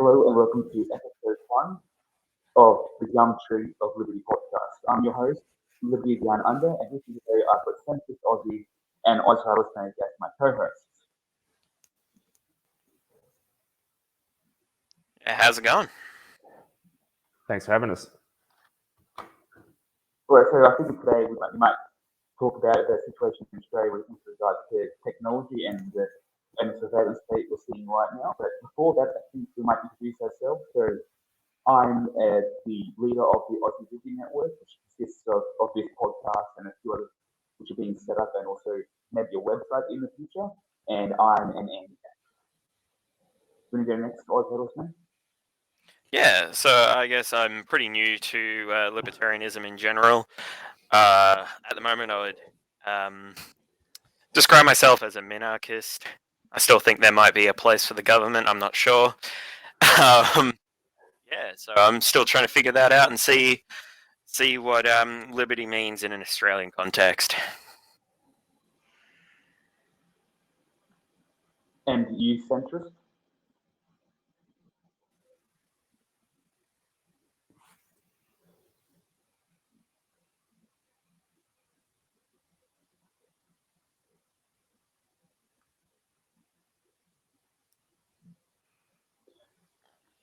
Hello and welcome to episode one of the Gumtree of Liberty podcast. I'm your host, LibertyDownUnder, and with me today I've got CentristOzzy and AusRattleSnake as my co-hosts. How's it going? Thanks for having us. Well, so I think today we might talk about the situation in Australia with regards to technology and the surveillance state we're seeing right now. But before that, I think we might introduce ourselves. So I'm the leader of the Aussie Liberty Network, which consists of this podcast and a few others which are being set up, and also maybe a website in the future. And I'm an Andy. Want to go next, AusRattleSnake? Yeah, so I guess I'm pretty new to libertarianism in general. At the moment, I would describe myself as a minarchist. I still think there might be a place for the government. I'm not sure. Yeah, so I'm still trying to figure that out and see what liberty means in an Australian context. And you, centrist?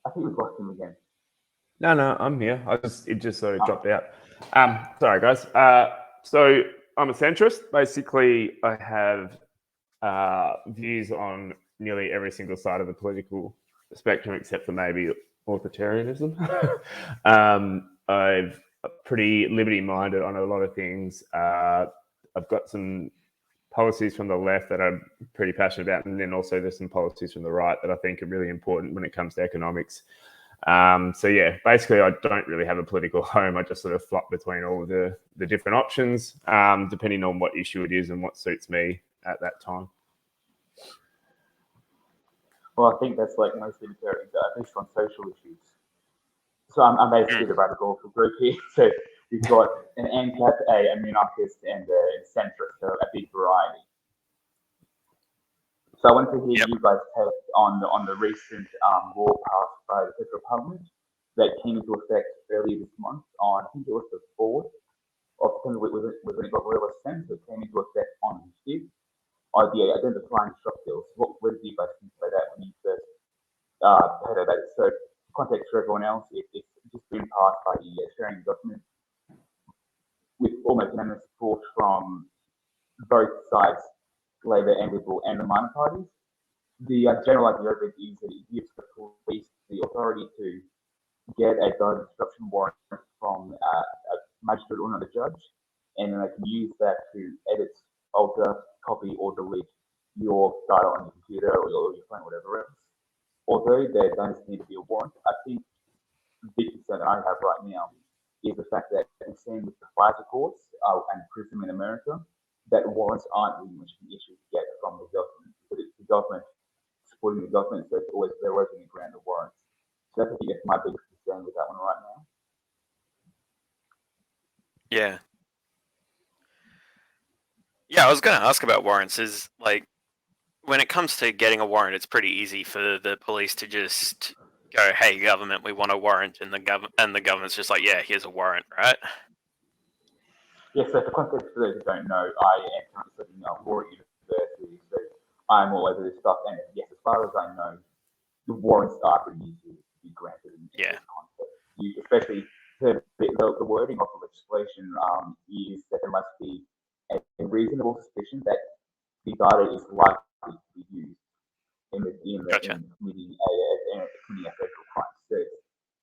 I think we've lost him again. No, I'm here. It just sort of dropped out. Sorry, guys. So I'm a centrist. Basically, I have views on nearly every single side of the political spectrum, except for maybe authoritarianism. I'm pretty liberty-minded on a lot of things. I've got some policies from the left that I'm pretty passionate about, and then also there's some policies from the right that I think are really important when it comes to economics. So yeah, basically I don't really have a political home. I just sort of flop between all of the different options, depending on what issue it is and what suits me at that time. Well, I think that's like most libertarians, at least on social issues. So I'm basically the radical group here. So we've got an ANCAP, a minarchist, and a centrist, so a big variety. So I wanted to hear you guys' take on the recent law passed by the federal parliament that came into effect earlier this month on, I think it was the 4th of September, when it got real assent. So it came into effect on the 5th. The identifying shop deals. What did you guys think about that when you first heard about it? So context for everyone else, it's just been passed by the Australian government with almost unanimous support from both sides, Labor and Liberal, and the minor parties. The general idea of it is that it gives the police the authority to get a data destruction warrant from a magistrate or another judge, and then they can use that to edit, alter, copy, or delete your data on your computer or your phone, whatever else. Although there does need to be a warrant, I think the big concern that I have right now is the fact that we've seen with the FISA courts and PRISM in America, that warrants aren't really much of an issue to get from the government. But it's the government supporting the government, so they're always going to grant the warrants. So I think that's my biggest concern with that one right now. Yeah. Yeah, I was going to ask about warrants. Is like, when it comes to getting a warrant, it's pretty easy for the police to just go, "Hey, government, we want a warrant," and the government's just like, "Yeah, here's a warrant," right? Yeah, so for context for those who don't know, I am currently studying law at university, so I'm all over this stuff. And yes, as far as I know, the warrants are pretty easy to be granted in this context. Especially the wording of the legislation is that there must be a reasonable suspicion that the data is likely to be used in committing a federal crime. So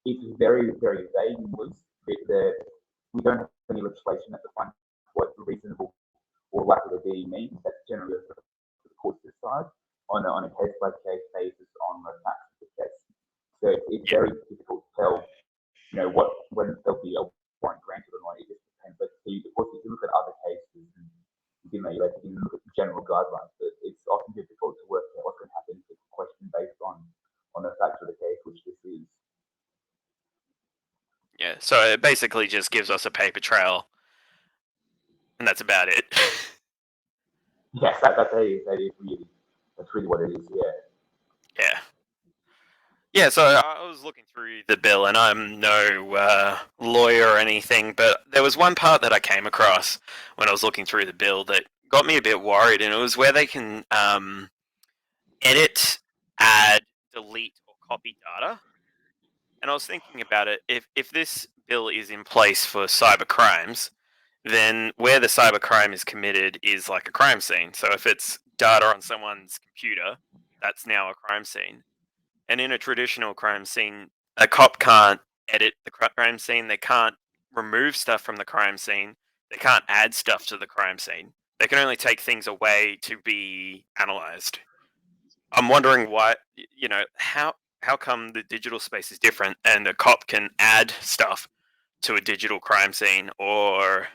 it's very, very vague and loose. We don't have any legislation at the front what reasonable or likely to be means. That's generally the courts decide on a case by case basis on the facts of the case. So it's very difficult to tell, when there'll be a warrant granted or not. It just depends. But of course, you can look at other cases and you can look at general guidelines, but it's often difficult to work out what's going to happen if it's a question based on the facts of the case, which this is. Yeah, so it basically just gives us a paper trail, and that's about it. Yes, that's really what it is. Yeah. Yeah. Yeah, so I was looking through the bill, and I'm no lawyer or anything, but there was one part that I came across when I was looking through the bill that got me a bit worried, and it was where they can edit, add, delete, or copy data. And I was thinking about it, if this bill is in place for cyber crimes, then where the cyber crime is committed is like a crime scene. So if it's data on someone's computer, that's now a crime scene. And in a traditional crime scene, a cop can't edit the crime scene. They can't remove stuff from the crime scene. They can't add stuff to the crime scene. They can only take things away to be analyzed. I'm wondering why, how come the digital space is different and a cop can add stuff to a digital crime scene or,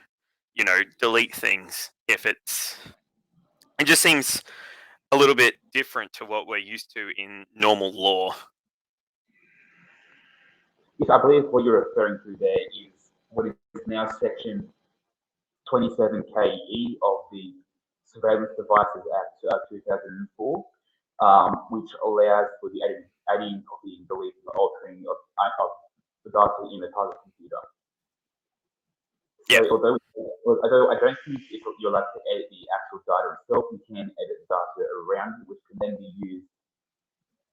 delete things if it just seems a little bit different to what we're used to in normal law. Yes, I believe what you're referring to there is what is now Section 27KE of the Surveillance Devices Act 2004, which allows for the adding, copying, deleting, or altering of the data in the target computer. So Yep. although I don't think if you're allowed to edit the actual data itself, you can edit data around it, which can then be used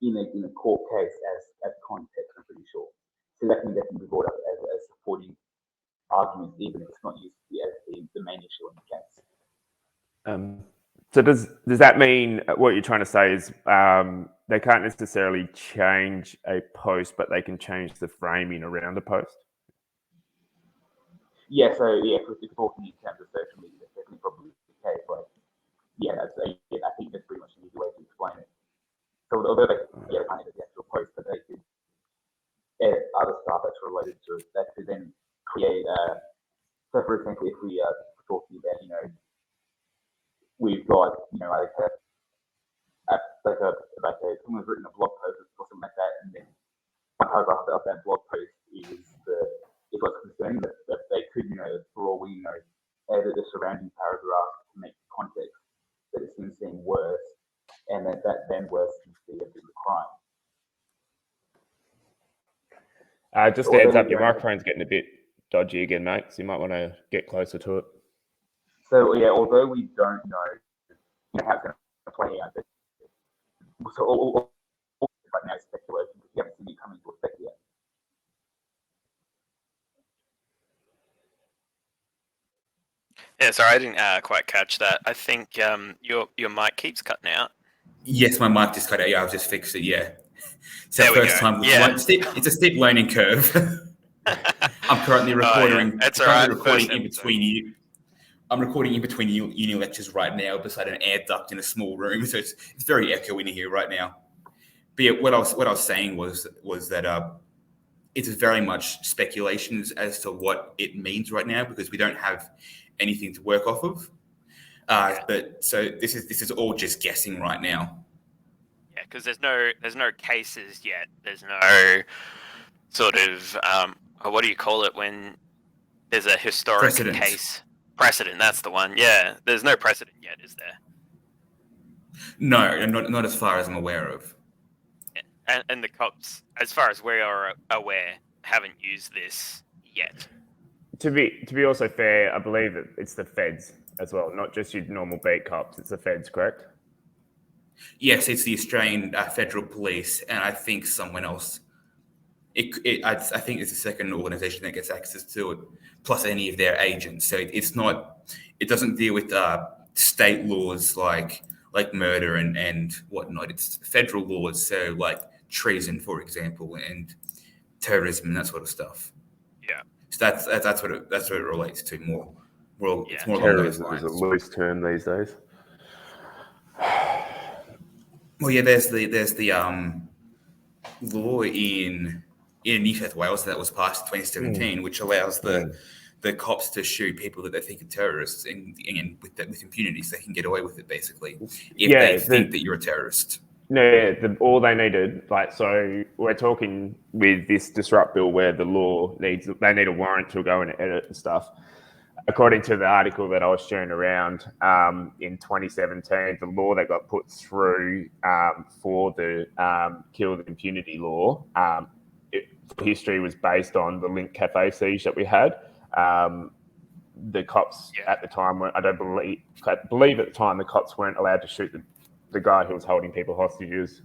in a court case as context, I'm pretty sure. So that can definitely be brought up as supporting arguments, even if it's not used to be as the main issue in the case. So does that mean what you're trying to say is they can't necessarily change a post, but they can change the framing around the post? Yeah, so if we're talking in terms of social media, that's definitely probably the case. Like, I think that's pretty much an easy way to explain it. So although they can't edit the actual post, but they could edit other stuff that's related to it, that could then create so for example, if we are talking about, we've got, someone's written a blog post or something like that, and then one paragraph of that blog post is what's concerning that they could, for all we know, edit the surrounding paragraph to make the context that it's been seem worse, and that then worse can be a bit of a crime. Just a heads up, your microphone's getting a bit dodgy again, mate, so you might want to get closer to it. So, although we don't know how it's going to play out, so all right now is speculation because we haven't seen it come into effect yet. Yeah, sorry, I didn't quite catch that. I think your mic keeps cutting out. Yes, my mic just cut out. Yeah, I've just fixed it. Yeah. So there first time. Yeah. It's a steep learning curve. I'm currently recording. That's all right. Recording in between you. I'm recording in between uni lectures right now beside an air duct in a small room, so it's very echoey in here right now. But yeah, what I was saying was that it's very much speculations as to what it means right now because we don't have anything to work off of. But so this is all just guessing right now. Yeah, because there's no cases yet. There's no sort of what do you call it when there's a historic case? Precedent. That's the one. Yeah, there's no precedent yet, is there? No, not as far as I'm aware of. Yeah. And the cops, as far as we are aware, haven't used this yet. To be also fair, I believe that it's the feds as well, not just your normal beat cops. It's the feds, correct? Yes, it's the Australian Federal Police, and I think someone else. I think it's the second organisation that gets access to it, plus any of their agents. So it's not. It doesn't deal with state laws like murder and whatnot. It's federal laws, so like treason, for example, and terrorism and that sort of stuff. Yeah. So that's what it relates to more. Well, yeah. It's more along those terrorism lines. is a loose term these days. Well, yeah. There's the law in New South Wales that was passed in 2017, which allows the cops to shoot people that they think are terrorists, and with impunity, so they can get away with it basically if they think that you're a terrorist. No, all they needed, so we're talking with this disrupt bill where the law they need a warrant to go and edit and stuff. according to the article that I was sharing around, in 2017, the law that got put through for the kill the impunity law, history was based on the Link Cafe siege that we had. The cops at the time weren't, I believe at the time the cops weren't allowed to shoot the guy who was holding people hostages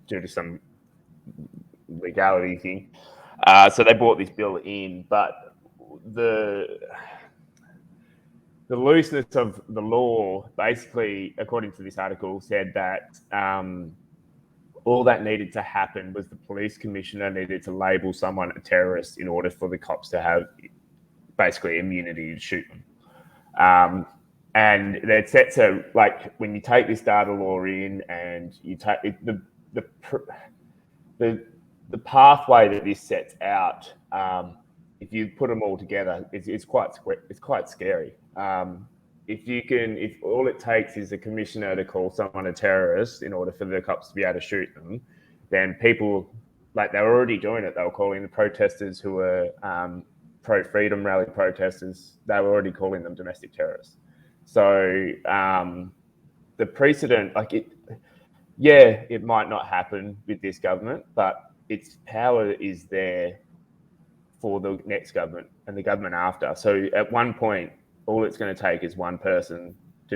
due to some legality thing. So they brought this bill in, but the looseness of the law, basically, according to this article, said that all that needed to happen was the police commissioner needed to label someone a terrorist in order for the cops to have basically immunity to shoot them. And they're set to, like, when you take this data law in and you take the pathway that this sets out, if you put them all together, it's quite scary. If all it takes is a commissioner to call someone a terrorist in order for the cops to be able to shoot them, then people, like, they're already doing it. They were calling the protesters who were pro-freedom rally protesters, they were already calling them domestic terrorists. So the precedent, it might not happen with this government, but its power is there for the next government and the government after. So at one point, all it's going to take is one person to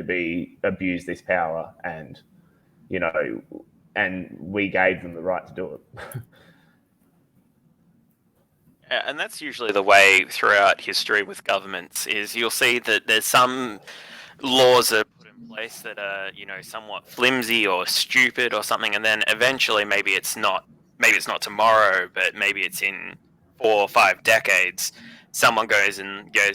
abuse this power, and and we gave them the right to do it. And that's usually the way throughout history with governments. Is you'll see that there's some laws that are put in place that are somewhat flimsy or stupid or something, and then eventually maybe it's not tomorrow, but maybe it's in 4 or 5 decades. Someone goes,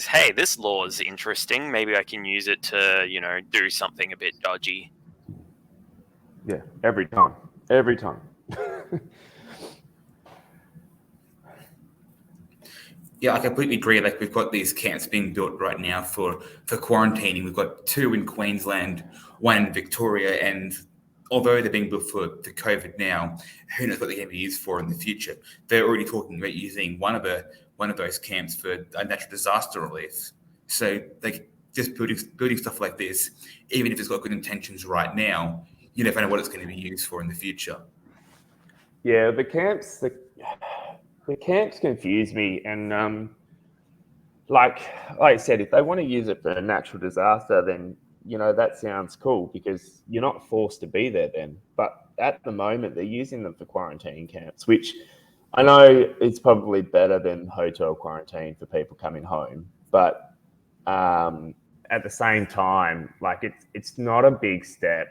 hey, this law is interesting. Maybe I can use it to, do something a bit dodgy. Yeah, every time. Yeah, I completely agree. Like, we've got these camps being built right now for quarantining. We've got 2 in Queensland, 1 in Victoria, and although they're being built for COVID now, who knows what they're going to be used for in the future? They're already talking about using one of those camps for natural disaster relief. So, like, just building stuff like this, even if it's got good intentions right now, you never know what it's going to be used for in the future. Yeah, the camps confuse me, and like I said, if they want to use it for a natural disaster, then that sounds cool because you're not forced to be there then. But at the moment, they're using them for quarantine camps, which I know it's probably better than hotel quarantine for people coming home. But at the same time, like, it's not a big step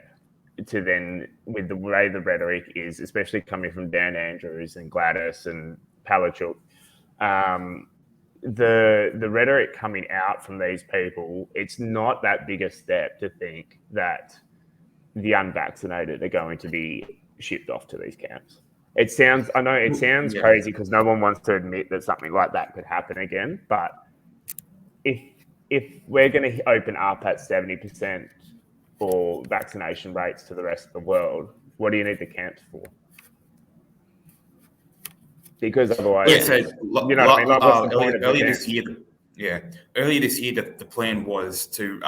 to then, with the way the rhetoric is, especially coming from Dan Andrews and Gladys and Palachuk, the rhetoric coming out from these people, it's not that big a step to think that the unvaccinated are going to be shipped off to these camps. It sounds crazy because no one wants to admit that something like that could happen again. But if we're going to open up at 70% for vaccination rates to the rest of the world, what do you need the camps for? Because otherwise, what's the point of earlier this year, the plan was to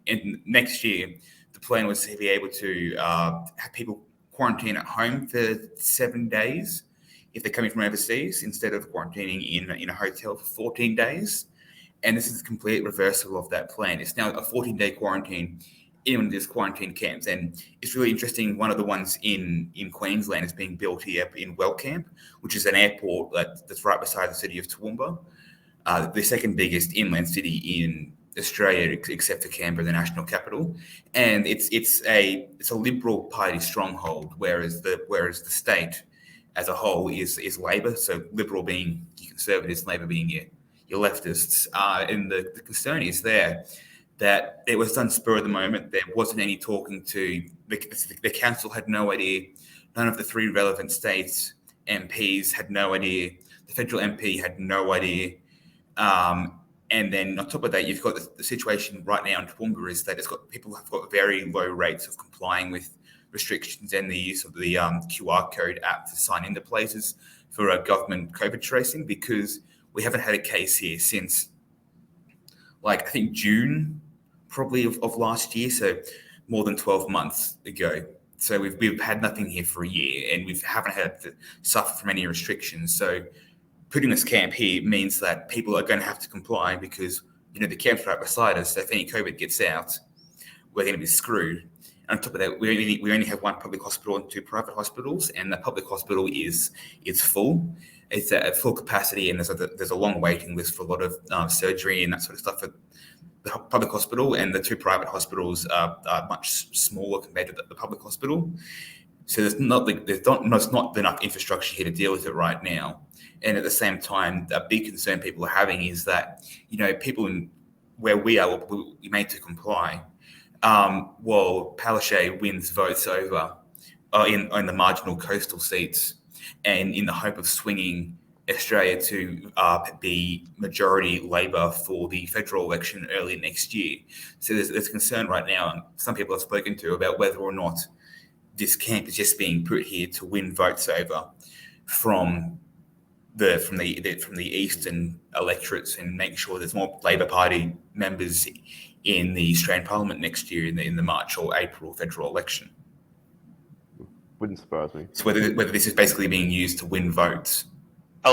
in next year, the plan was to be able to have people quarantine at home for 7 days if they're coming from overseas, instead of quarantining in a hotel for 14 days. And this is a complete reversal of that plan. It's now a 14-day quarantine in one of these quarantine camps. And it's really interesting. One of the ones in Queensland is being built here in Wellcamp, which is an airport that's right beside the city of Toowoomba, the second biggest inland city in Australia, except for Canberra, the national capital. And it's a Liberal Party stronghold, whereas the state as a whole is Labor. So Liberal being your Conservatives, Labor being your leftists. And the concern is there that it was done spur of the moment. There wasn't any talking to the council, had no idea. None of the 3 relevant states MPs had no idea. The federal MP had no idea. And then on top of that, you've got the situation right now in Toowoomba is that people have got very low rates of complying with restrictions and the use of the QR code app to sign into places for government COVID tracing, because we haven't had a case here since like I think June probably of last year, so more than 12 months ago. So we've had nothing here for a year, and we haven't had to suffer from any restrictions. So putting this camp here means that people are going to have to comply because, you know, the camp's right beside us. So if any COVID gets out, we're going to be screwed. And on top of that, we only have one public hospital and 2 private hospitals, and the public hospital is full. It's at full capacity, and there's a long waiting list for a lot of surgery and that sort of stuff at the public hospital, and the 2 private hospitals are much smaller compared to the public hospital. So there's not enough infrastructure here to deal with it right now. And at the same time, a big concern people are having is that, you know, people where we are, we made to comply. While Palaszczuk wins votes over in the marginal coastal seats, and in the hope of swinging Australia to be majority Labor for the federal election early next year. So there's concern right now, and some people I've spoken to, about whether or not this camp is just being put here to win votes over from the eastern electorates and make sure there's more Labor Party members in the Australian Parliament next year in the March or April federal election. Wouldn't surprise me. So whether this is basically being used to win votes.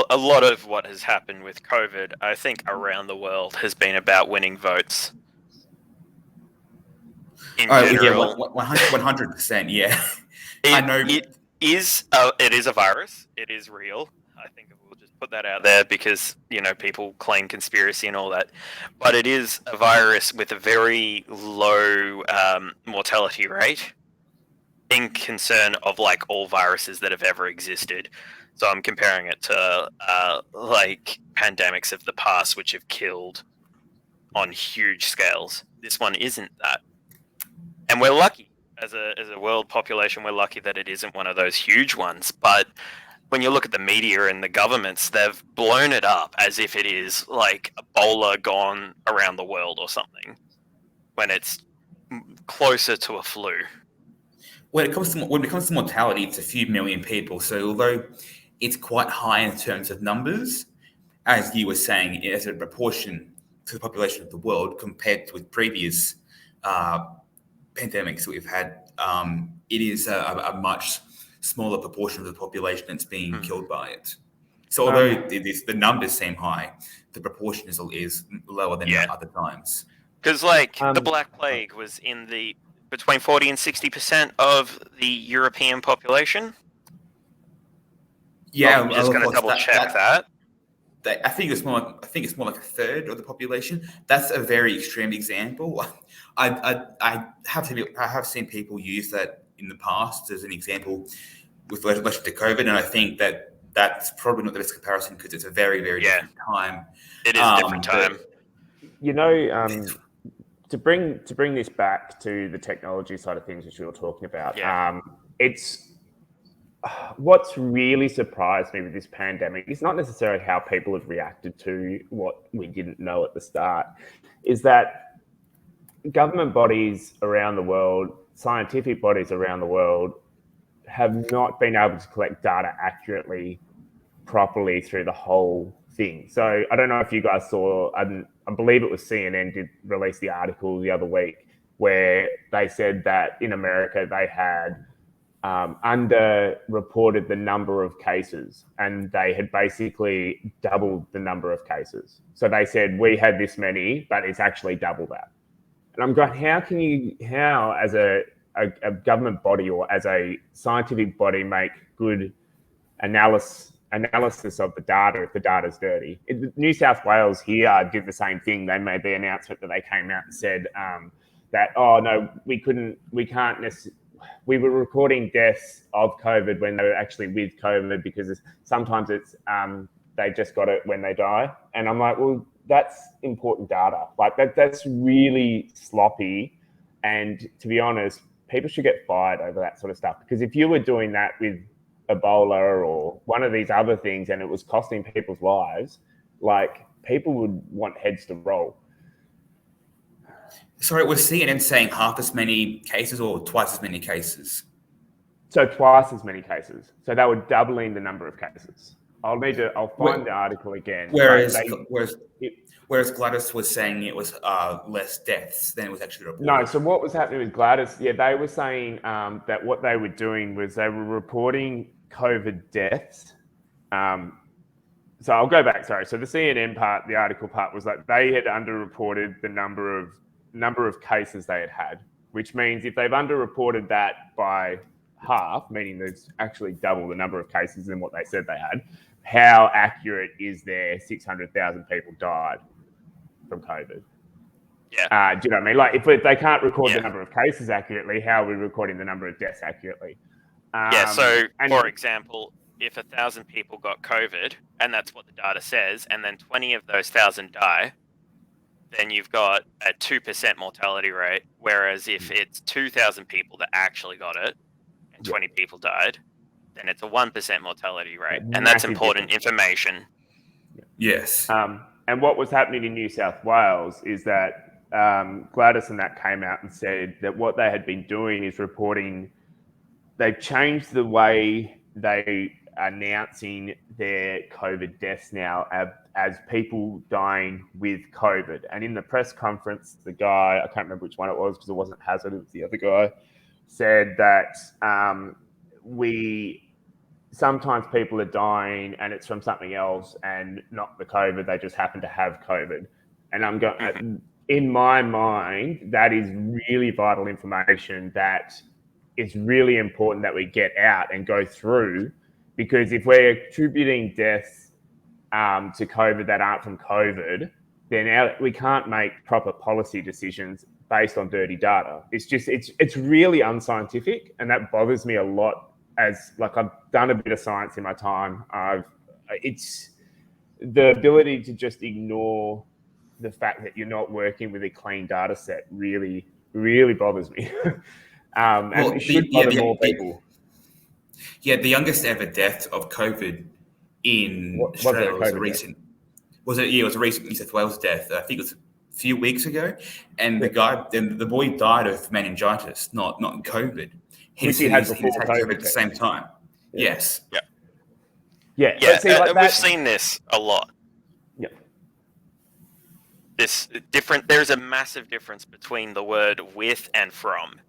A lot of what has happened with COVID, I think, around the world has been about winning votes. In general, 100%. Yeah, I know it is a virus. It is real. I think we'll just put that out there because, you know, people claim conspiracy and all that, but it is a virus with a very low mortality rate in concern of like all viruses that have ever existed. So I'm comparing it to like pandemics of the past, which have killed on huge scales. This one isn't that, and we're lucky as a world population. We're lucky that it isn't one of those huge ones. But when you look at the media and the governments, they've blown it up as if it is like Ebola gone around the world or something, when it's closer to a flu. When it comes to mortality, it's a few million people. So although it's quite high in terms of numbers, as you were saying, as a proportion to the population of the world compared with previous pandemics that we've had, it is a much smaller proportion of the population that's being killed by it. So although the numbers seem high, the proportion is lower than other times. Because the Black Plague was in between 40 and 60% of the European population. Yeah, I'm just going to double check that. I think it's more like a third of the population. That's a very extreme example. I have seen people use that in the past as an example with relation to COVID, and I think that's probably not the best comparison because it's a very, very different time. It is a different time. You know, to bring this back to the technology side of things, which we were talking about, it's what's really surprised me with this pandemic is not necessarily how people have reacted to what we didn't know at the start, is that government bodies around the world, scientific bodies around the world, have not been able to collect data accurately, properly through the whole thing. So I don't know if you guys saw, I believe it was CNN did release the article the other week where they said that in America they had underreported the number of cases, and they had basically doubled the number of cases. So they said, we had this many, but it's actually double that. And I'm going, how as a government body or as a scientific body make good analysis of the data if the data's dirty? New South Wales here did the same thing. They made the announcement that they came out and said that, oh no, we were recording deaths of COVID when they were actually with COVID because sometimes it's they just got it when they die. And I'm like, well, that's important data. Like that's really sloppy. And to be honest, people should get fired over that sort of stuff, because if you were doing that with Ebola or one of these other things and it was costing people's lives, like people would want heads to roll. Sorry, was CNN saying half as many cases or twice as many cases? So twice as many cases. So they were doubling the number of cases. I'll find the article again. Whereas It, whereas Gladys was saying it was less deaths than it was actually reported. No, so what was happening with Gladys? Yeah, they were saying that what they were doing was they were reporting COVID deaths. So I'll go back. Sorry. So the CNN part, the article part, was like they had underreported the number of cases they had, which means if they've underreported that by half, meaning there's actually double the number of cases than what they said they had, how accurate is their 600,000 people died from COVID? Yeah. Do you know what I mean? Like, if they can't record the number of cases accurately, how are we recording the number of deaths accurately? So, for example, if 1,000 people got COVID, and that's what the data says, and then 20 of those 1,000 die, then you've got a 2% mortality rate. Whereas if it's 2,000 people that actually got it, and 20 people died, then it's a 1% mortality rate. And that's important information. Yes. And what was happening in New South Wales is that Gladys and that came out and said that what they had been doing is reporting. They've changed the way they are announcing their COVID deaths now as people dying with COVID. And in the press conference, the guy, I can't remember which one it was because it wasn't Hazard, it was the other guy, said that sometimes people are dying and it's from something else and not the COVID. They just happen to have COVID. And I'm going, in my mind, that is really vital information that is really important that we get out and go through, because if we're attributing deaths to COVID that aren't from COVID, then we can't make proper policy decisions based on dirty data. It's really unscientific, and that bothers me a lot. As like I've done a bit of science in my time, it's the ability to just ignore the fact that you're not working with a clean data set really, really bothers me. And it should bother more people. Yeah, the youngest ever death of COVID in Australia was a recent. Was it? Yeah, it was a recent New South Wales death. I think it was a few weeks ago, and the boy died of meningitis, not COVID. Which he had before COVID at the same time. Yeah. Yes. Yeah. Yeah. Yeah. See, we've seen this a lot. Yeah. There's a massive difference between the word with and from.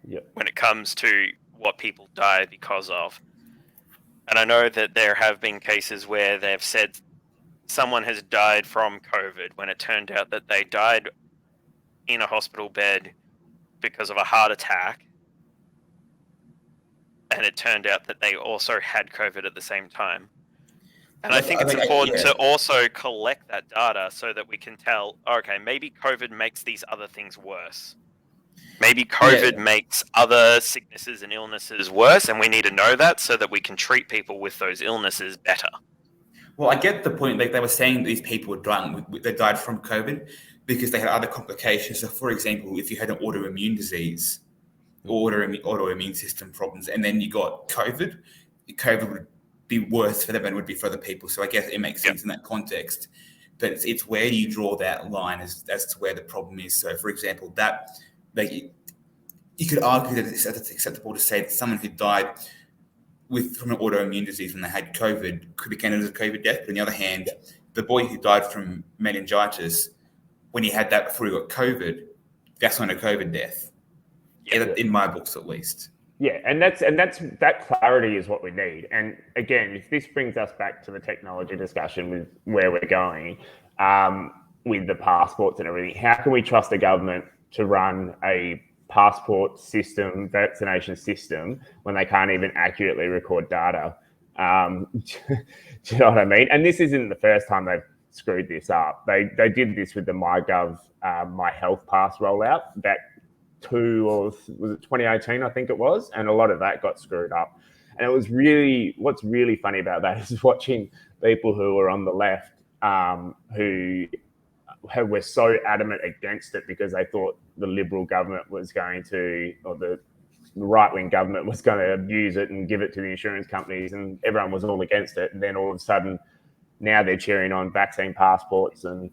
Yeah. When it comes to what people die because of. And I know that there have been cases where they've said someone has died from COVID when it turned out that they died in a hospital bed because of a heart attack. And it turned out that they also had COVID at the same time. And I think it's important to also collect that data so that we can tell, okay, maybe COVID makes these other things worse. Maybe COVID makes other sicknesses and illnesses worse, and we need to know that so that we can treat people with those illnesses better. Well, I get the point. Like they were saying, these people were dying. They died from COVID because they had other complications. So, for example, if you had an autoimmune disease, autoimmune system problems, and then you got COVID would be worse for them than it would be for other people. So I guess it makes sense in that context. But it's where do you draw that line as to where the problem is. So, for example, you could argue that it's acceptable to say that someone who died from an autoimmune disease when they had COVID could be counted as a COVID death. But on the other hand, the boy who died from meningitis, when he had that before he got COVID, that's not a COVID death. In my books, at least. Yeah, and that clarity is what we need. And again, if this brings us back to the technology discussion with where we're going, with the passports and everything, how can we trust the government to run a passport system, vaccination system, when they can't even accurately record data? Do you know what I mean? And this isn't the first time they've screwed this up. They did this with the MyGov My Health Pass rollout back was it 2018, I think it was, and a lot of that got screwed up. And it was what's really funny about that is watching people who are on the left who were so adamant against it because they thought the Liberal government was going to, or the right-wing government was going to abuse it and give it to the insurance companies, and everyone was all against it. And then all of a sudden, now they're cheering on vaccine passports and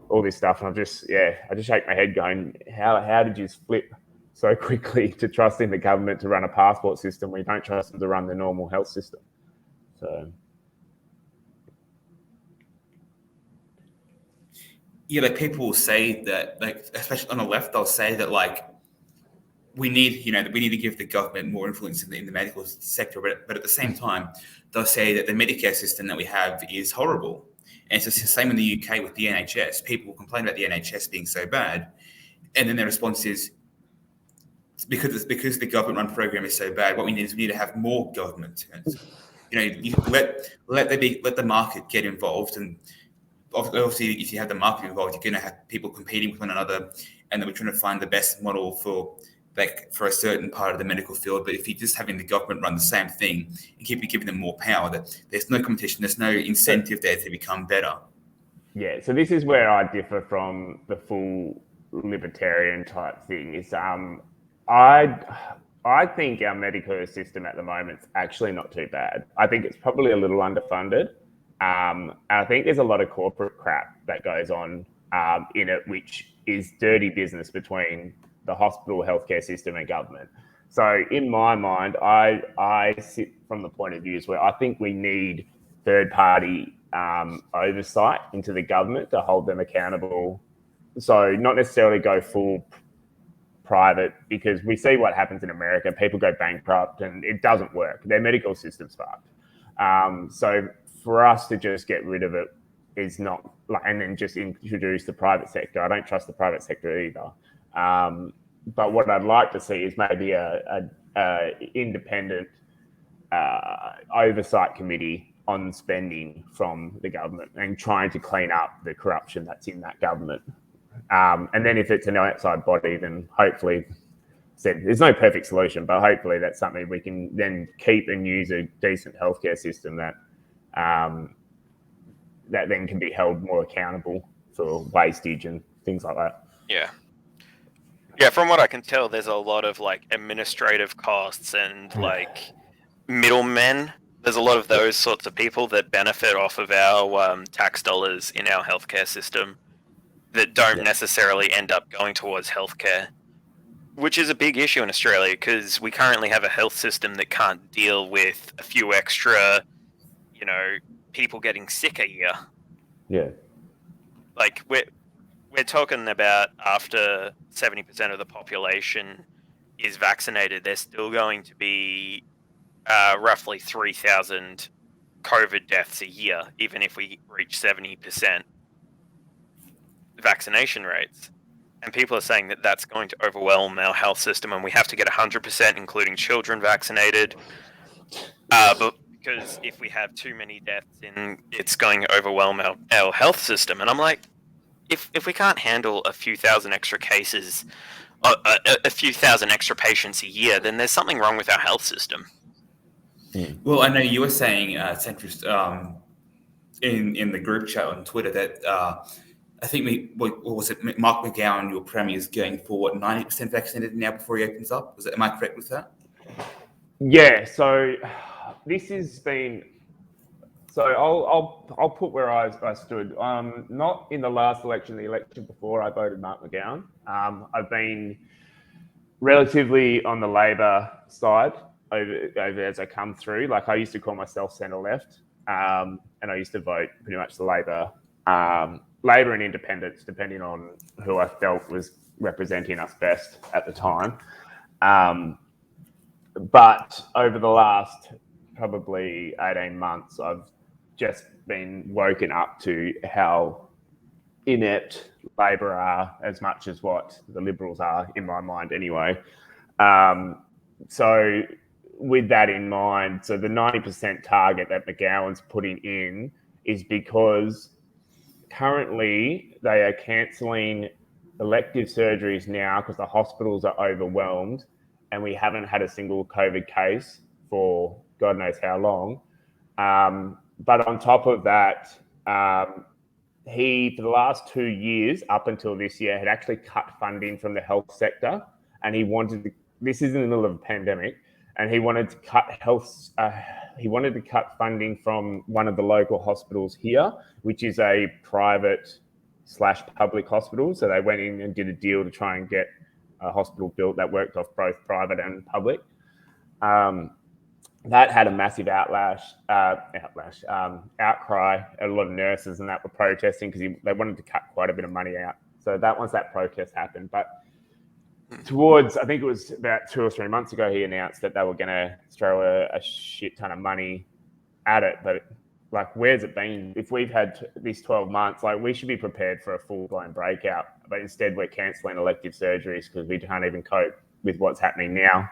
all this stuff. And I just shake my head going, how did you flip so quickly to trusting the government to run a passport system when you don't trust them to run the normal health system? So, Yeah, like people will say that, like especially on the left, they'll say that like we need to give the government more influence in the medical sector, but at the same time, they'll say that the Medicare system that we have is horrible. And it's the same in the UK with the NHS. People complain about the NHS being so bad, and then their response is because the government-run program is so bad. What we need to have more government. You let the market get involved, and obviously, if you have the market involved, you're going to have people competing with one another, and then we're trying to find the best model for a certain part of the medical field. But if you're just having the government run the same thing and keep giving them more power, that there's no competition, there's no incentive there to become better. Yeah, so this is where I differ from the full libertarian type thing. Is I think our medical system at the moment is actually not too bad. I think it's probably a little underfunded. I think there's a lot of corporate crap that goes on in it, which is dirty business between the hospital, healthcare system, and government. So in my mind, I sit from the point of view where I think we need third-party oversight into the government to hold them accountable. So not necessarily go full private, because we see what happens in America. People go bankrupt and it doesn't work. Their medical system's fucked. So for us to just get rid of it is not like, and then just introduce the private sector. I don't trust the private sector either. But what I'd like to see is maybe a independent oversight committee on spending from the government and trying to clean up the corruption that's in that government. And then if it's an outside body, then hopefully, there's no perfect solution, but hopefully that's something we can then keep and use a decent healthcare system that that then can be held more accountable for wastage and things like that. Yeah. Yeah, from what I can tell, there's a lot of like administrative costs and like middlemen. There's a lot of those sorts of people that benefit off of our tax dollars in our healthcare system that don't necessarily end up going towards healthcare, which is a big issue in Australia because we currently have a health system that can't deal with a few extra, people getting sick a year. Yeah. Like we're talking about after 70% of the population is vaccinated, there's still going to be roughly 3,000 COVID deaths a year, even if we reach 70% vaccination rates. And people are saying that that's going to overwhelm our health system and we have to get 100%, including children, vaccinated. But because if we have too many deaths, it's going to overwhelm our health system. And I'm like, if we can't handle a few thousand extra cases, a few thousand extra patients a year, then there's something wrong with our health system. Well, I know you were saying, Centrist, in the group chat on Twitter that I think what was it? Mark McGowan, your premier, is going for 90% vaccinated now before he opens up. Am I correct with that? Yeah. So this has been. So I'll put where I stood. Not in the last election, the election before I voted Mark McGowan. I've been relatively on the Labor side over as I come through. Like I used to call myself centre left, and I used to vote pretty much the Labor and Independents, depending on who I felt was representing us best at the time. But over the last probably 18 months, I've just been woken up to how inept Labor are as much as what the Liberals are, in my mind anyway. So with that in mind, so the 90% target that McGowan's putting in is because currently they are cancelling elective surgeries now because the hospitals are overwhelmed and we haven't had a single COVID case for God knows how long. But on top of that, he, for the last 2 years, up until this year, had actually cut funding from the health sector. And he wanted to, this is in the middle of a pandemic, and he wanted to cut funding from one of the local hospitals here, which is a private/public hospital. So they went in and did a deal to try and get a hospital built that worked off both private and public. that had a massive outcry. A lot of nurses and that were protesting because they wanted to cut quite a bit of money out. So once that protest happened, but towards, I think it was about 2 or 3 months ago, he announced that they were going to throw a shit ton of money at it. But like, where's it been? If we've had this 12 months, like, we should be prepared for a full-blown breakout. But instead, we're cancelling elective surgeries because we can't even cope with what's happening now.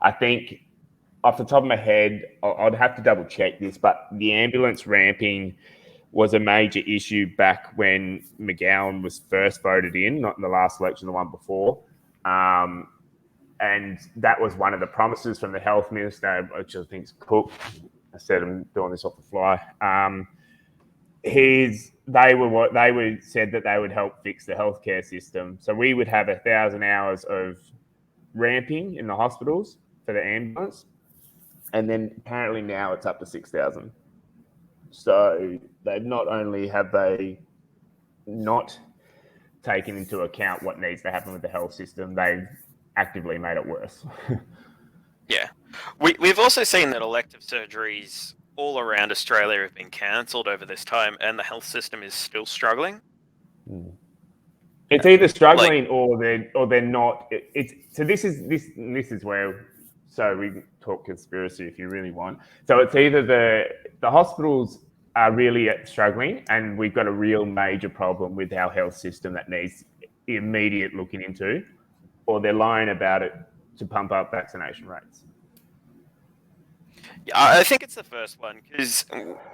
I think, off the top of my head, I'd have to double check this, but the ambulance ramping was a major issue back when McGowan was first voted in, not in the last election, the one before. And that was one of the promises from the health minister, which I think is Cook. I said I'm doing this off the fly. They said that they would help fix the healthcare system. So we would have 1,000 hours of ramping in the hospitals for the ambulance. And then apparently now it's up to 6,000. So they've not only have they not taken into account what needs to happen with the health system, they've actively made it worse. Yeah. We've also seen that elective surgeries all around Australia have been cancelled over this time, and the health system is still struggling. It's either struggling or they're not. This is where. So we can talk conspiracy if you really want. So it's either the hospitals are really struggling, and we've got a real major problem with our health system that needs immediate looking into, or they're lying about it to pump up vaccination rates. Yeah, I think it's the first one, because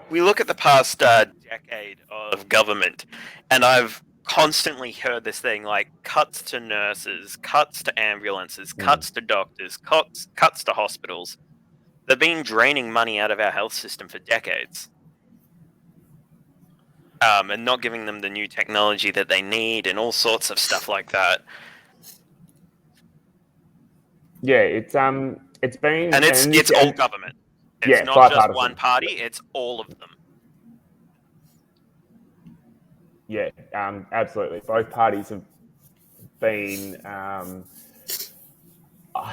we look at the past decade of government, and I've constantly heard this thing like cuts to nurses, cuts to ambulances, cuts to doctors, cuts to hospitals. They've been draining money out of our health system for decades. And not giving them the new technology that they need and all sorts of stuff like that. Yeah, it's been, and it's all government. It's not just one party; it's all of them. Yeah, absolutely. Both parties have been.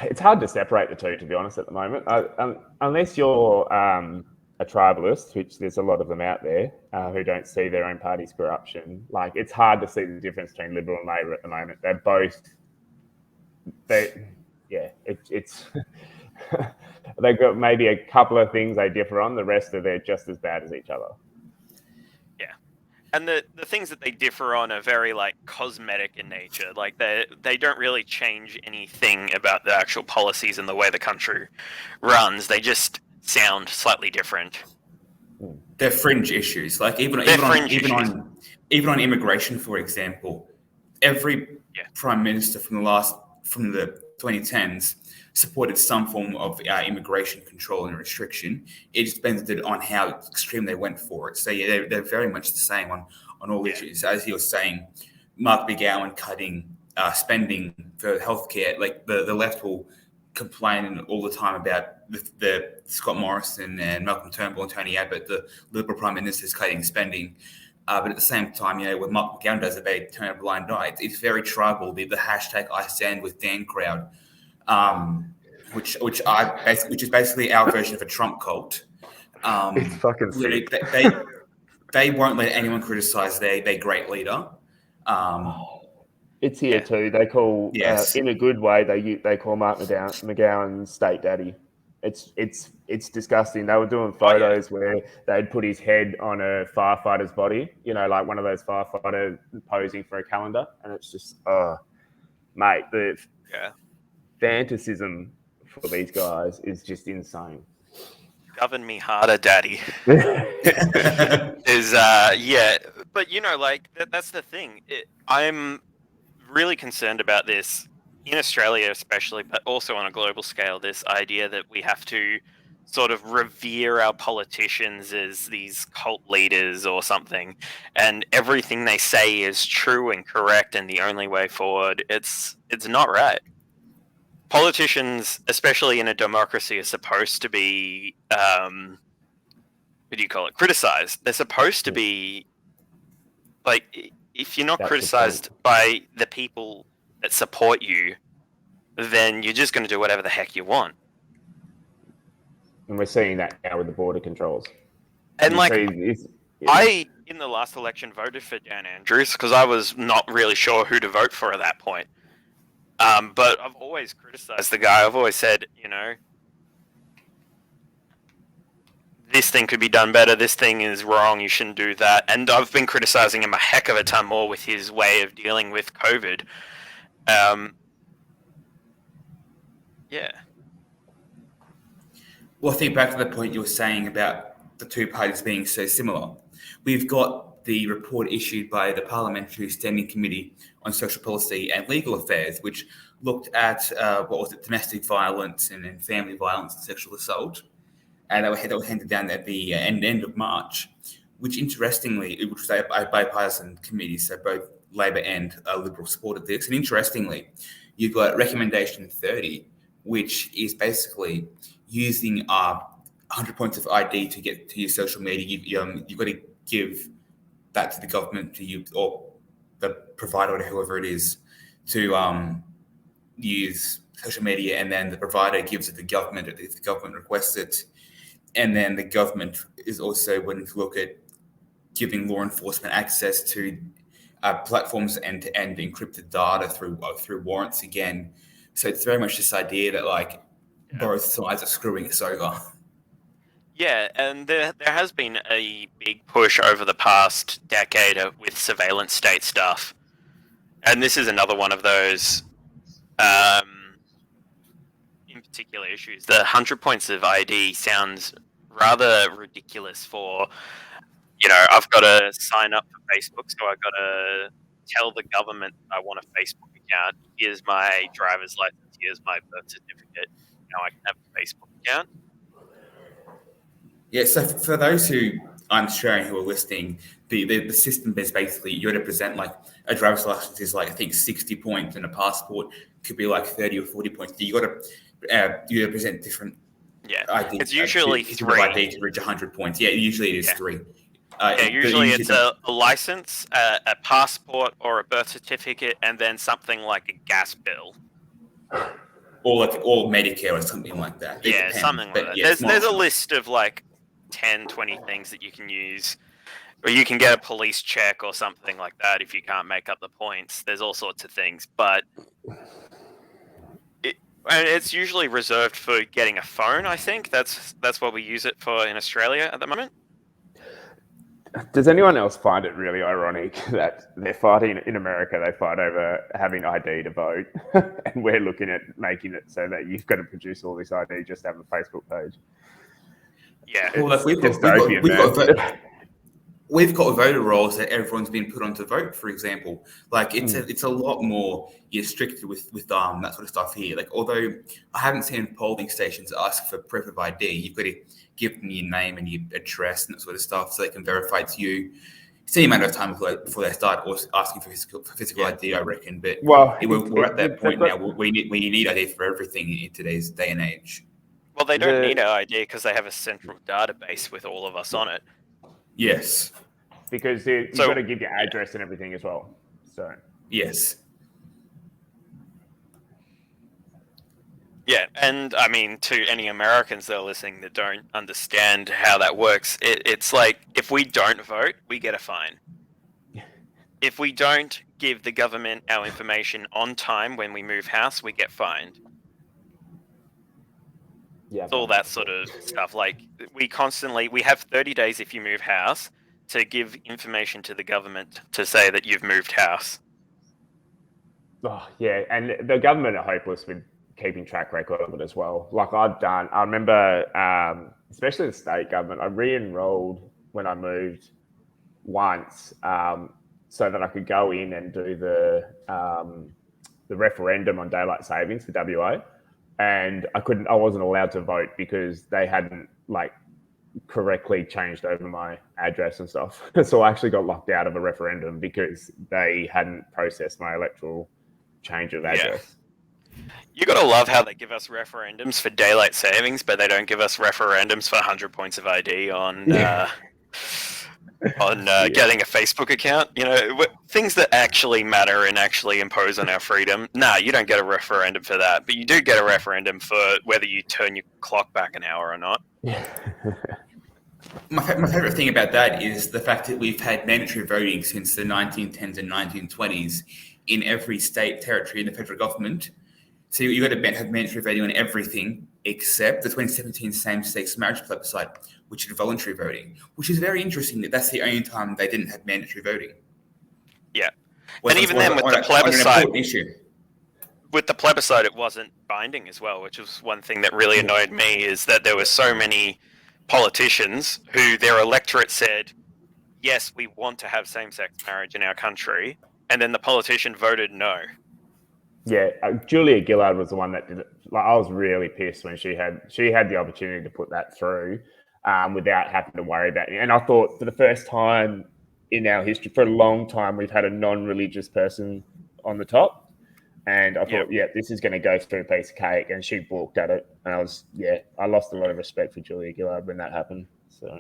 It's hard to separate the two, to be honest, at the moment. Unless you're a tribalist, which there's a lot of them out there who don't see their own party's corruption. Like, it's hard to see the difference between Liberal and Labor at the moment. They're both. It's. They've got maybe a couple of things they differ on. The rest of they're just as bad as each other. Yeah. And the things that they differ on are very, like, cosmetic in nature. Like, they don't really change anything about the actual policies and the way the country runs. They just sound slightly different. They're fringe issues. Like, even on immigration, for example, every prime minister from the 2010s supported some form of immigration control and restriction. It just depended on how extreme they went for it. So yeah, they're very much the same on all issues. As you were saying, Mark McGowan cutting spending for healthcare. Like, the left will complain all the time about the Scott Morrison and Malcolm Turnbull and Tony Abbott, the Liberal prime ministers, cutting spending. But at the same time, when Mark McGowan does it, they turn a blind eye. It's very tribal. The hashtag I stand with Dan crowd. Which is basically our version of a Trump cult. It's fucking sick. They won't let anyone criticize their great leader. It's here too. They call in a good way. They call Mark McGowan state daddy. It's disgusting. They were doing photos where they'd put his head on a firefighter's body. Like one of those firefighters posing for a calendar, and it's just mate. The fantasism for these guys is just insane. Govern me harder, daddy. But that's the thing. I'm really concerned about this in Australia, especially, but also on a global scale. This idea that we have to sort of revere our politicians as these cult leaders or something, and everything they say is true and correct and the only way forward. It's not right. Politicians, especially in a democracy, are supposed to be, criticized. They're supposed to be, like, if you're not criticized by the people that support you, then you're just going to do whatever the heck you want. And we're seeing that now with the border controls. And like, Yeah. I, in the last election, voted for Dan Andrews because I was not really sure who to vote for at that point. But I've always criticized the guy. I've always said, you know, this thing could be done better. This thing is wrong. You shouldn't do that. And I've been criticizing him a heck of a ton more with his way of dealing with COVID. Yeah. Well, I think back to the point you were saying about the two parties being so similar. We've got the report issued by the Parliamentary Standing Committee on Social Policy and Legal Affairs, which looked at domestic violence and family violence and sexual assault, and that was handed down at the end of March. Which, interestingly, it was a bipartisan committee, so both Labor and Liberal supported this. And interestingly, you've got Recommendation 30, which is basically using 100 points of ID to get to your social media. You've got to give that to the government, to you or the provider or whoever it is, to use social media, and then the provider gives it to the government if the government requests it. And then the government is also willing to look at giving law enforcement access to platforms and encrypted data through warrants again. So it's very much this idea that both sides are screwing us over. Yeah, and there has been a big push over the past decade with surveillance state stuff. And this is another one of those in particular issues. The 100 points of ID sounds rather ridiculous for, you know, I've got to sign up for Facebook, so I've got to tell the government I want a Facebook account. Here's my driver's license, here's my birth certificate. Now I can have a Facebook account. Yeah, so for those who aren't Australian who are listening, the system is basically you got to present a driver's license is I think 60 points, and a passport could be 30 or 40 points. You got to present different. Yeah, ID, it's usually 3 ID to reach 100 points. Yeah, usually it is 3. Usually it's a license, a passport, or a birth certificate, and then something like a gas bill. Or Medicare or something like that. Yeah, something like that. There's a list of 10, 20 things that you can use. Or you can get a police check or something like that if you can't make up the points. There's all sorts of things. But it's usually reserved for getting a phone, I think. That's what we use it for in Australia at the moment. Does anyone else find it really ironic that they're fighting in America, they fight over having ID to vote, and we're looking at making it so that you've got to produce all this ID just to have a Facebook page? Yeah. Well, we've got voter rolls that everyone's been put on to vote, for example. It's a lot more stricter with that sort of stuff here. Although I haven't seen polling stations ask for proof of ID, you've got to give them your name and your address and that sort of stuff so they can verify it's you. It's a matter of time before they start asking for physical ID, I reckon. But we're at that point now where you need ID for everything in today's day and age. Well, they don't need our ID because they have a central database with all of us on it. Yes. Because you've got to give your address and everything as well. So yes. Yeah, and I mean, to any Americans that are listening that don't understand how that works, it's like if we don't vote, we get a fine. If we don't give the government our information on time when we move house, we get fined. Yeah, it's all that sort of stuff. We have 30 days if you move house to give information to the government to say that you've moved house. Oh, yeah, and the government are hopeless with keeping track record of it as well. I remember, especially the state government, I re-enrolled when I moved once so that I could go in and do the referendum on daylight savings for WA. And I wasn't allowed to vote because they hadn't correctly changed over my address and stuff. So I actually got locked out of a referendum because they hadn't processed my electoral change of address. You gotta love how they give us referendums for daylight savings, but they don't give us referendums for 100 points of ID on on getting a Facebook account. You know, things that actually matter and actually impose on our freedom. Nah, you don't get a referendum for that, but you do get a referendum for whether you turn your clock back an hour or not. My favorite thing about that is the fact that we've had mandatory voting since the 1910s and 1920s in every state, territory, and the federal government. So you've got to have mandatory voting on everything except the 2017 same-sex marriage plebiscite, which is voluntary voting, which is very interesting that that's the only time they didn't have mandatory voting. Yeah. And even then with the plebiscite, with the plebiscite, it wasn't binding as well, which was one thing that really annoyed me, is that there were so many politicians who their electorate said, yes, we want to have same-sex marriage in our country, and then the politician voted no. Yeah, Julia Gillard was the one that did it. Like, I was really pissed when she had the opportunity to put that through without having to worry about it. And I thought for the first time in our history, for a long time, we've had a non-religious person on the top. And I thought, this is going to go through a piece of cake. And she balked at it. And I lost a lot of respect for Julia Gillard when that happened. So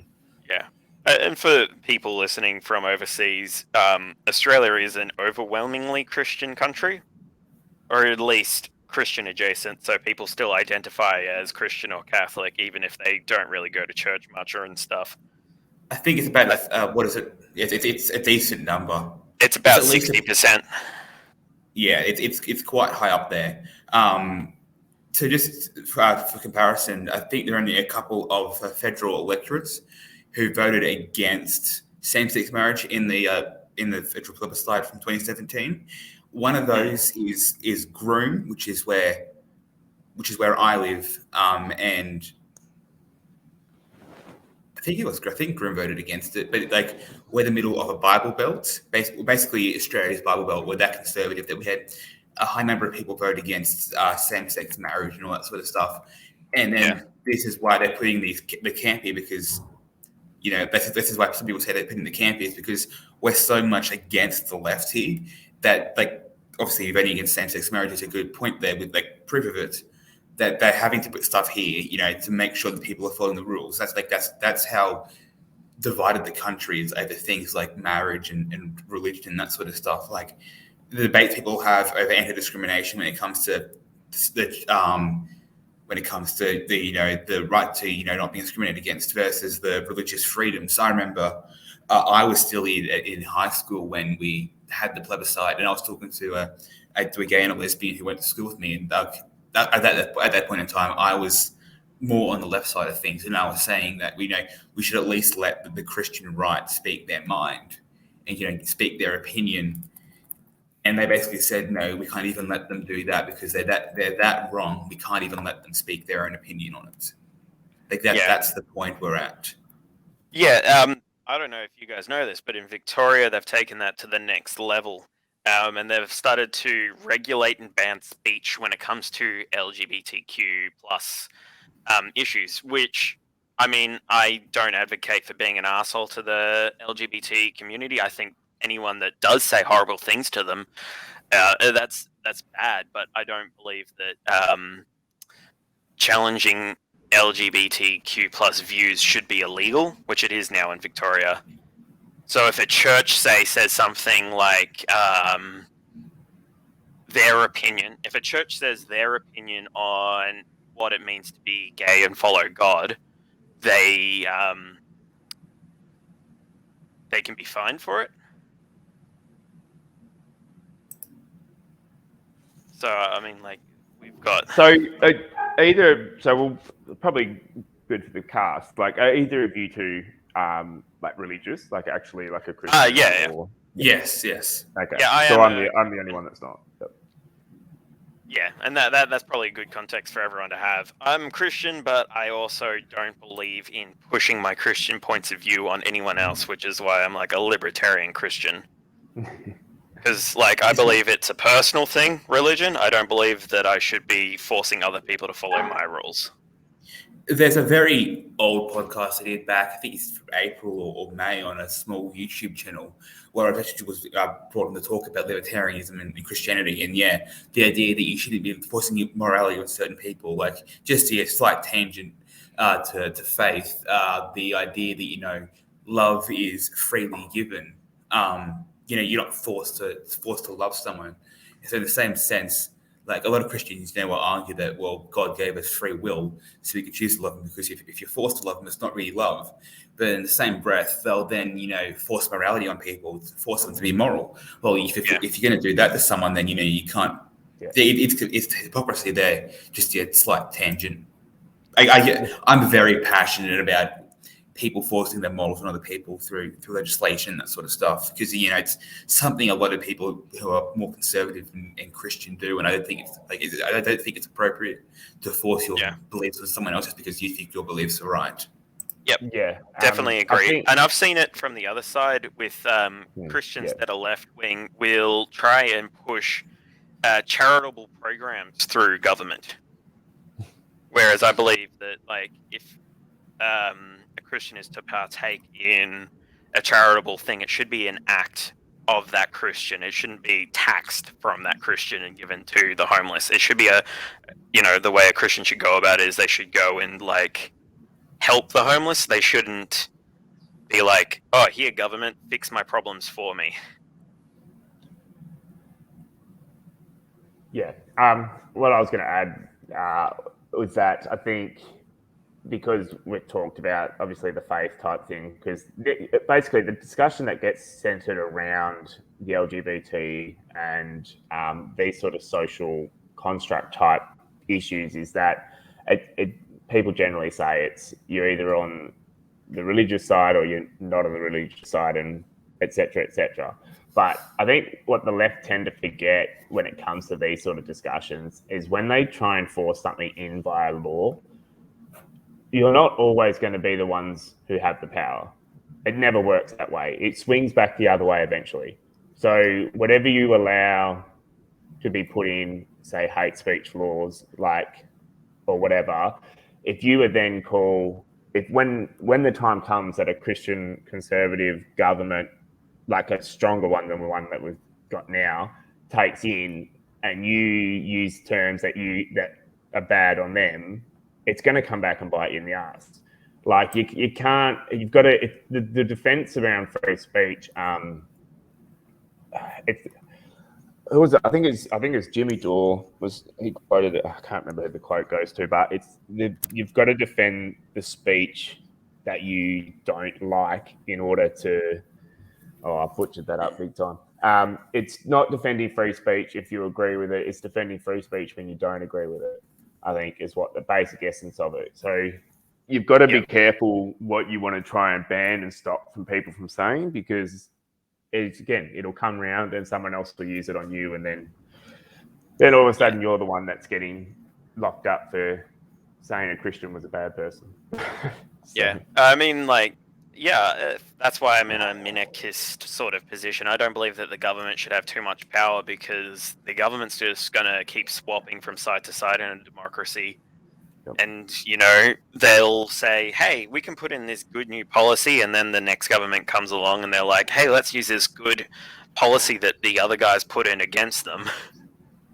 yeah. And for people listening from overseas, Australia is an overwhelmingly Christian country, or at least Christian adjacent. So people still identify as Christian or Catholic, even if they don't really go to church much or and stuff. I think it's about what is it? It's a decent number. It's about 60%. Yeah, it's quite high up there. So just for comparison, I think there are only a couple of federal electorates who voted against same-sex marriage in the federal plebiscite from 2017. One of those is Groom, which is where I live, and I think Groom voted against it. But like, we're the middle of a Bible Belt, basically Australia's Bible Belt. We're that conservative that we had a high number of people vote against same-sex marriage and all that sort of stuff. And then this is why they're putting the camp here, because this is why some people say they're putting the camp here, is because we're so much against the left here that, like, obviously voting against same-sex marriage is a good point there with like proof of it, that they're having to put stuff here, to make sure that people are following the rules. That's how divided the country is over things like marriage and religion and that sort of stuff. Like the debate people have over anti-discrimination when it comes to the right to not being discriminated against versus the religious freedom. So I remember I was still in high school when we had the plebiscite, and I was talking to a gay and a lesbian who went to school with me, and at that point in time, I was more on the left side of things, and I was saying that we should at least let the Christian right speak their mind and speak their opinion. And they basically said, no, we can't even let them do that because they're that wrong. We can't even let them speak their own opinion on it. That's the point we're at. Yeah, I don't know if you guys know this, but in Victoria, they've taken that to the next level. And they've started to regulate and ban speech when it comes to LGBTQ plus issues, which, I mean, I don't advocate for being an asshole to the LGBT community. I think anyone that does say horrible things to them, that's bad. But I don't believe that challenging LGBTQ plus views should be illegal, which it is now in Victoria. So if a church, says something like their opinion, if a church says their opinion on what it means to be gay and follow God, they can be fined for it. So, I mean, like, we've got... So, we'll probably good for the cast. Like, are either of you two like religious, like actually like a Christian? Yeah. Or... Yes. Okay. Yeah, I'm the only one that's not. Yep. Yeah, and that's probably a good context for everyone to have. I'm Christian, but I also don't believe in pushing my Christian points of view on anyone else, which is why I'm like a libertarian Christian. Because, like, I believe it's a personal thing, religion. I don't believe that I should be forcing other people to follow my rules. There's a very old podcast I did back, I think it's April or May, on a small YouTube channel where I actually was brought on to talk about libertarianism and Christianity. And yeah, the idea that you shouldn't be forcing morality on certain people, like just a slight tangent to faith, the idea that, love is freely given. You're not forced to love someone. So in the same sense, like a lot of Christians will argue that, well, God gave us free will so we can choose to love him, because if you're forced to love him, it's not really love. But in the same breath, they'll then, force morality on people, force them to be moral. Well, if you're going to do that to someone, then, you can't. Yeah. It's hypocrisy there, just a slight tangent. I'm very passionate about people forcing their morals on other people through legislation, that sort of stuff, because it's something a lot of people who are more conservative and Christian do, and I don't think it's appropriate to force your beliefs on someone else just because you think your beliefs are right. Yep. Yeah, Definitely agree. And I've seen it from the other side with Christians that are left wing will try and push charitable programs through government. Whereas I believe that, like, if a Christian is to partake in a charitable thing, it should be an act of that Christian. It shouldn't be taxed from that Christian and given to the homeless. It should be the way a Christian should go about it is they should go and, like, help the homeless. They shouldn't be like, oh, here, government, fix my problems for me. Yeah. What I was going to add was that I think, because we've talked about obviously the faith type thing, because basically the discussion that gets centered around the LGBT and these sort of social construct type issues is that people generally say you're either on the religious side or you're not on the religious side, and et cetera. But I think what the left tend to forget when it comes to these sort of discussions is when they try and force something in via law, you're not always going to be the ones who have the power. It never works that way. It swings back the other way eventually. So whatever you allow to be put in, say, hate speech laws, or whatever, if you would then when the time comes that a Christian conservative government, like a stronger one than the one that we've got now, takes in, and you use terms that are bad on them, it's going to come back and bite you in the ass. Like you can't. You've got to. The defense around free speech. I think it's Jimmy Dore he quoted it. I can't remember who the quote goes to, but you've got to defend the speech that you don't like in order to. Oh, I butchered that up big time. It's not defending free speech if you agree with it. It's defending free speech when you don't agree with it, I think, is what the basic essence of it. So you've got to be careful what you want to try and ban and stop from people from saying, because it'll come around and someone else will use it on you, and then all of a sudden you're the one that's getting locked up for saying a Christian was a bad person. Yeah. I mean, that's why I'm in a minarchist sort of position. I don't believe that the government should have too much power, because the government's just going to keep swapping from side to side in a democracy. Yep. And, they'll say, hey, we can put in this good new policy, and then the next government comes along and they're like, hey, let's use this good policy that the other guys put in against them.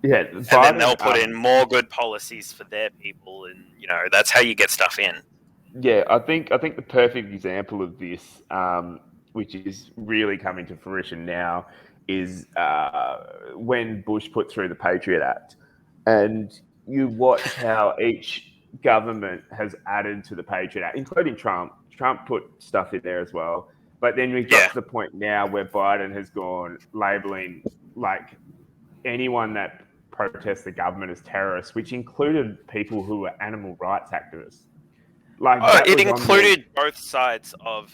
Yeah, and then they'll put in more good policies for their people, and, that's how you get stuff in. Yeah, I think the perfect example of this, which is really coming to fruition now, is when Bush put through the Patriot Act, and you watch how each government has added to the Patriot Act, including Trump. Trump put stuff in there as well, but then we've got to the point now where Biden has gone labeling anyone that protests the government as terrorists, which included people who were animal rights activists. It included both sides of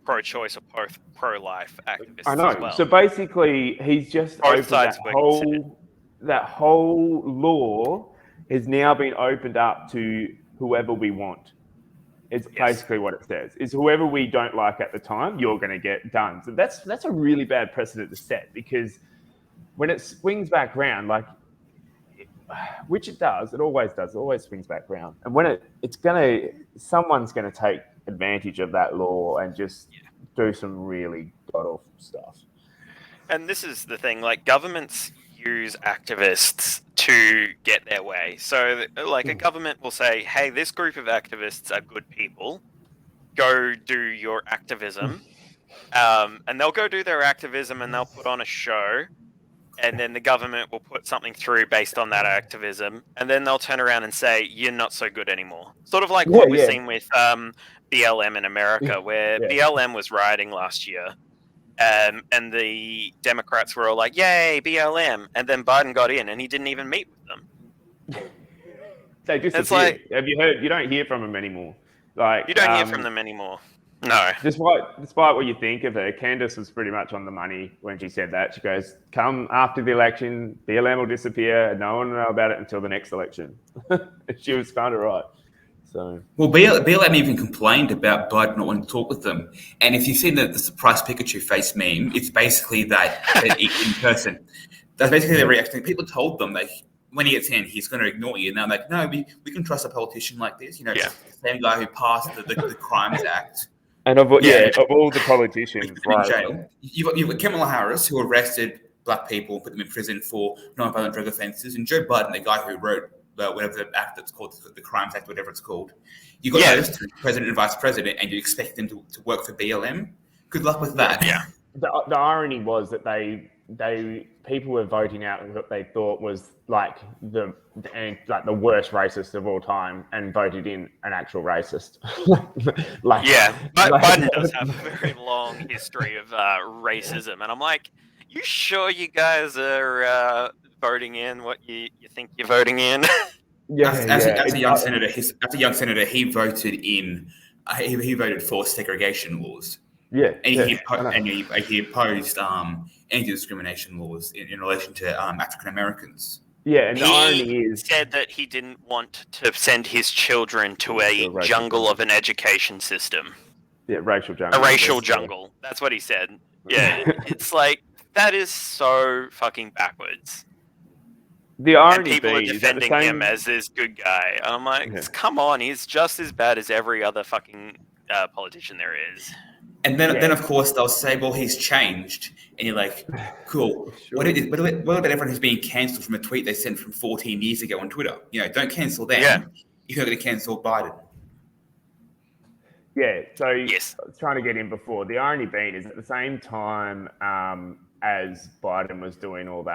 pro-choice or pro-life activists. I know. As well. So basically, he's just both sides that whole law has now been opened up to whoever we want. It's basically what it says. Is whoever we don't like at the time, you're going to get done. So that's a really bad precedent to set, because when it swings back round, which it does, it always swings back round. And when someone's going to take advantage of that law and just do some really god-awful stuff. And this is the thing, governments use activists to get their way. So, a government will say, hey, this group of activists are good people. go do your activism, and they'll go do their activism and they'll put on a show, and then the government will put something through based on that activism, and then they'll turn around and say, you're not so good anymore. Sort of like what we've seen with BLM in America, where BLM was rioting last year, and the Democrats were all like, yay, BLM, and then Biden got in and he didn't even meet with them. They disappeared. It's like, have you heard? You don't hear from them anymore. Like, you don't hear from them anymore. No. Despite what you think of her, Candace was pretty much on the money when she said that. She goes, come after the election, BLM will disappear, and no one will know about it until the next election. She was kind of right. So, well, BLM even complained about Biden not wanting to talk with them. And if you've seen the surprise Pikachu face meme, it's basically that in person. That's basically their reaction. People told them, like, when he gets in, he's going to ignore you. And they're like, no, we can trust a politician like this. You know, the same guy who passed the Crimes Act. And of all the politicians, in jail, you've got Kamala Harris, who arrested black people, put them in prison for non-violent drug offences, and Joe Biden, the guy who wrote whatever the act that's called, the Crimes Act, whatever it's called. You've got those two, president and vice president, and you expect them to work for BLM. Good luck with that. Yeah. The irony was that people were voting out what they thought was like the worst racist of all time, and voted in an actual racist. Biden does have a very long history of racism, and I'm like, you sure you guys are voting in what you think you're voting in? As a young senator, he voted in. He voted for segregation laws. Yeah, and he opposed anti-discrimination laws in relation to African Americans. Yeah, and the irony is, said that he didn't want to send his children to a jungle of an education system. Yeah, racial jungle. A racial jungle. That's what he said. Yeah, it's like, that is so fucking backwards. The irony and people are defending him as this good guy. I'm like, come on, he's just as bad as every other fucking politician there is. And then of course, they'll say, well, he's changed. And you're like, cool. Sure. What about everyone who's being cancelled from a tweet they sent from 14 years ago on Twitter? You know, don't cancel them. Yeah. You're not going to cancel Biden. Yeah, so I was trying to get in before. The irony being is at the same time as Biden was doing all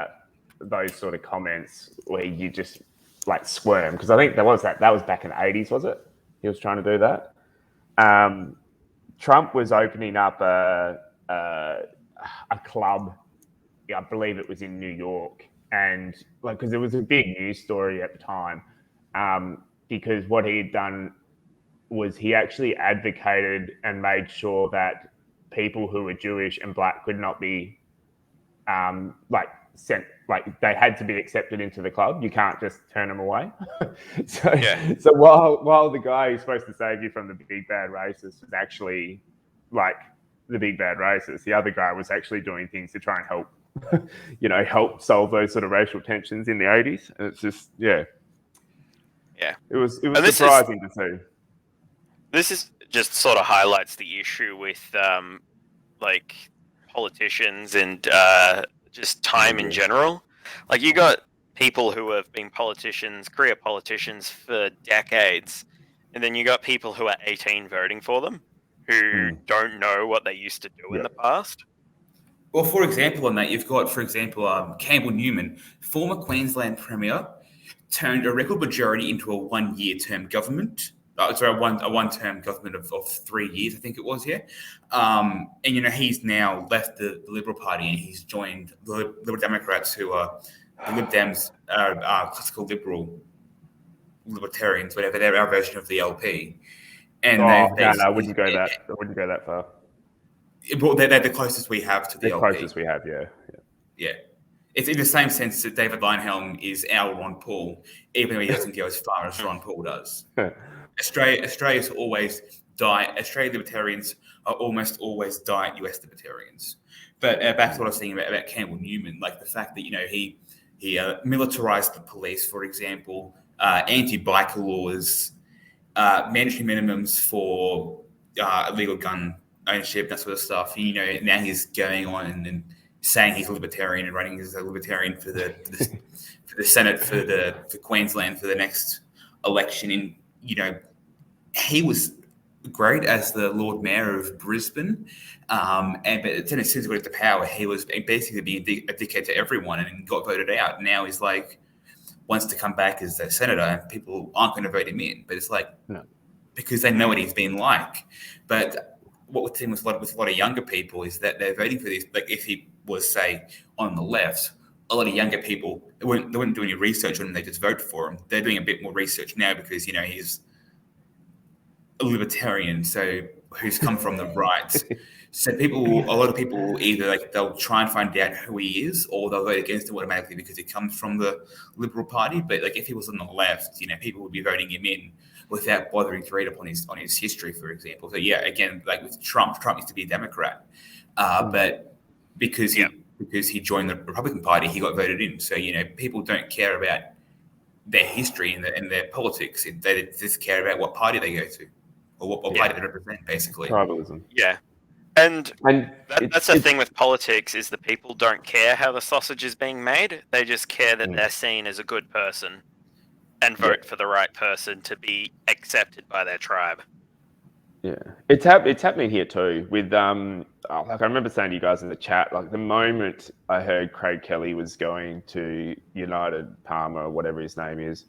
those sort of comments where you just like squirm, because I think that was back in the 80s, was it? He was trying to do that. Trump was opening up a club. I believe it was in New York, and because it was a big news story at the time, because what he had done was he actually advocated and made sure that people who were Jewish and black could not be sent. Like, they had to be accepted into the club. You can't just turn them away. So while the guy who's supposed to save you from the big bad racist was actually like the big bad racist, the other guy was actually doing things to try and help, help solve those sort of racial tensions in the 80s. And it's just, it was surprising to see. This is just sort of highlights the issue with politicians and just time in general. Like, you got people who have been career politicians for decades, and then you got people who are 18 voting for them who don't know what they used to do in the past. Well, for example, on that, you've got, for example, Campbell Newman, former Queensland Premier, turned a record majority into a one-year term government. A one-term government of 3 years, I think it was, and, he's now left the Liberal Party and he's joined the Liberal Democrats, who are the Lib Dems, classical libertarians, whatever, they're our version of the LP. And I wouldn't go that. I wouldn't go that far. Well, they're the closest we have to the LP. Closest we have, yeah. It's in the same sense that David Leinhelm is our Ron Paul, even though he doesn't go as far as Ron Paul does. Australians always Australian libertarians are almost always diet US libertarians. But back to what I was saying about Campbell Newman, like the fact that, he militarized the police, for example, anti-biker laws, mandatory minimums for illegal gun ownership, that sort of stuff. Now he's going on and saying he's a libertarian and running as a libertarian for the Senate for Queensland for the next election. And he was great as the Lord Mayor of Brisbane, but then as soon as he got into power, he was basically being a dickhead to everyone and got voted out. Now he's like wants to come back as a senator, and people aren't going to vote him in. But it's like because they know what he's been like. But what we're seeing with a lot of younger people is that they're voting for this. Like if he was, say, on the left, a lot of younger people they wouldn't do any research on him. They just vote for him. They're doing a bit more research now because he's a libertarian, so who's come from the right. So a lot of people either they'll try and find out who he is, or they'll vote against him automatically because he comes from the Liberal Party. But if he was on the left, people would be voting him in without bothering to read up on his history, for example. So yeah, again, like with Trump used to be a Democrat, but because he joined the Republican Party, he got voted in. So people don't care about their history and their politics; they just care about what party they go to. Or what party they represent, basically. Tribalism. Yeah. And that's the thing with politics is the people don't care how the sausage is being made. They just care that they're seen as a good person and vote for the right person to be accepted by their tribe. Yeah. It's happening here too with I remember saying to you guys in the chat, like the moment I heard Craig Kelly was going to United Palmer or whatever his name is,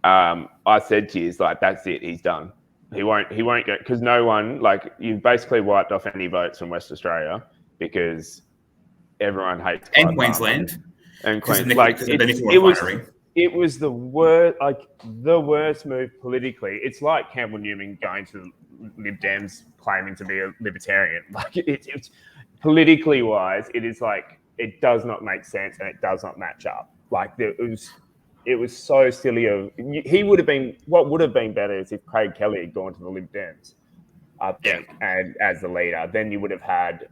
I said to you, like, that's it, he's done. He won't go because no one you've basically wiped off any votes from West Australia because everyone hates and Queensland and Queensland. It was the worst move politically. It's like Campbell Newman going to Lib Dems claiming to be a libertarian. It's politically wise, it is it does not make sense and it does not match up. It was so silly. He would have been. What would have been better is if Craig Kelly had gone to the Lib Dems, I think, and as the leader, then you would have had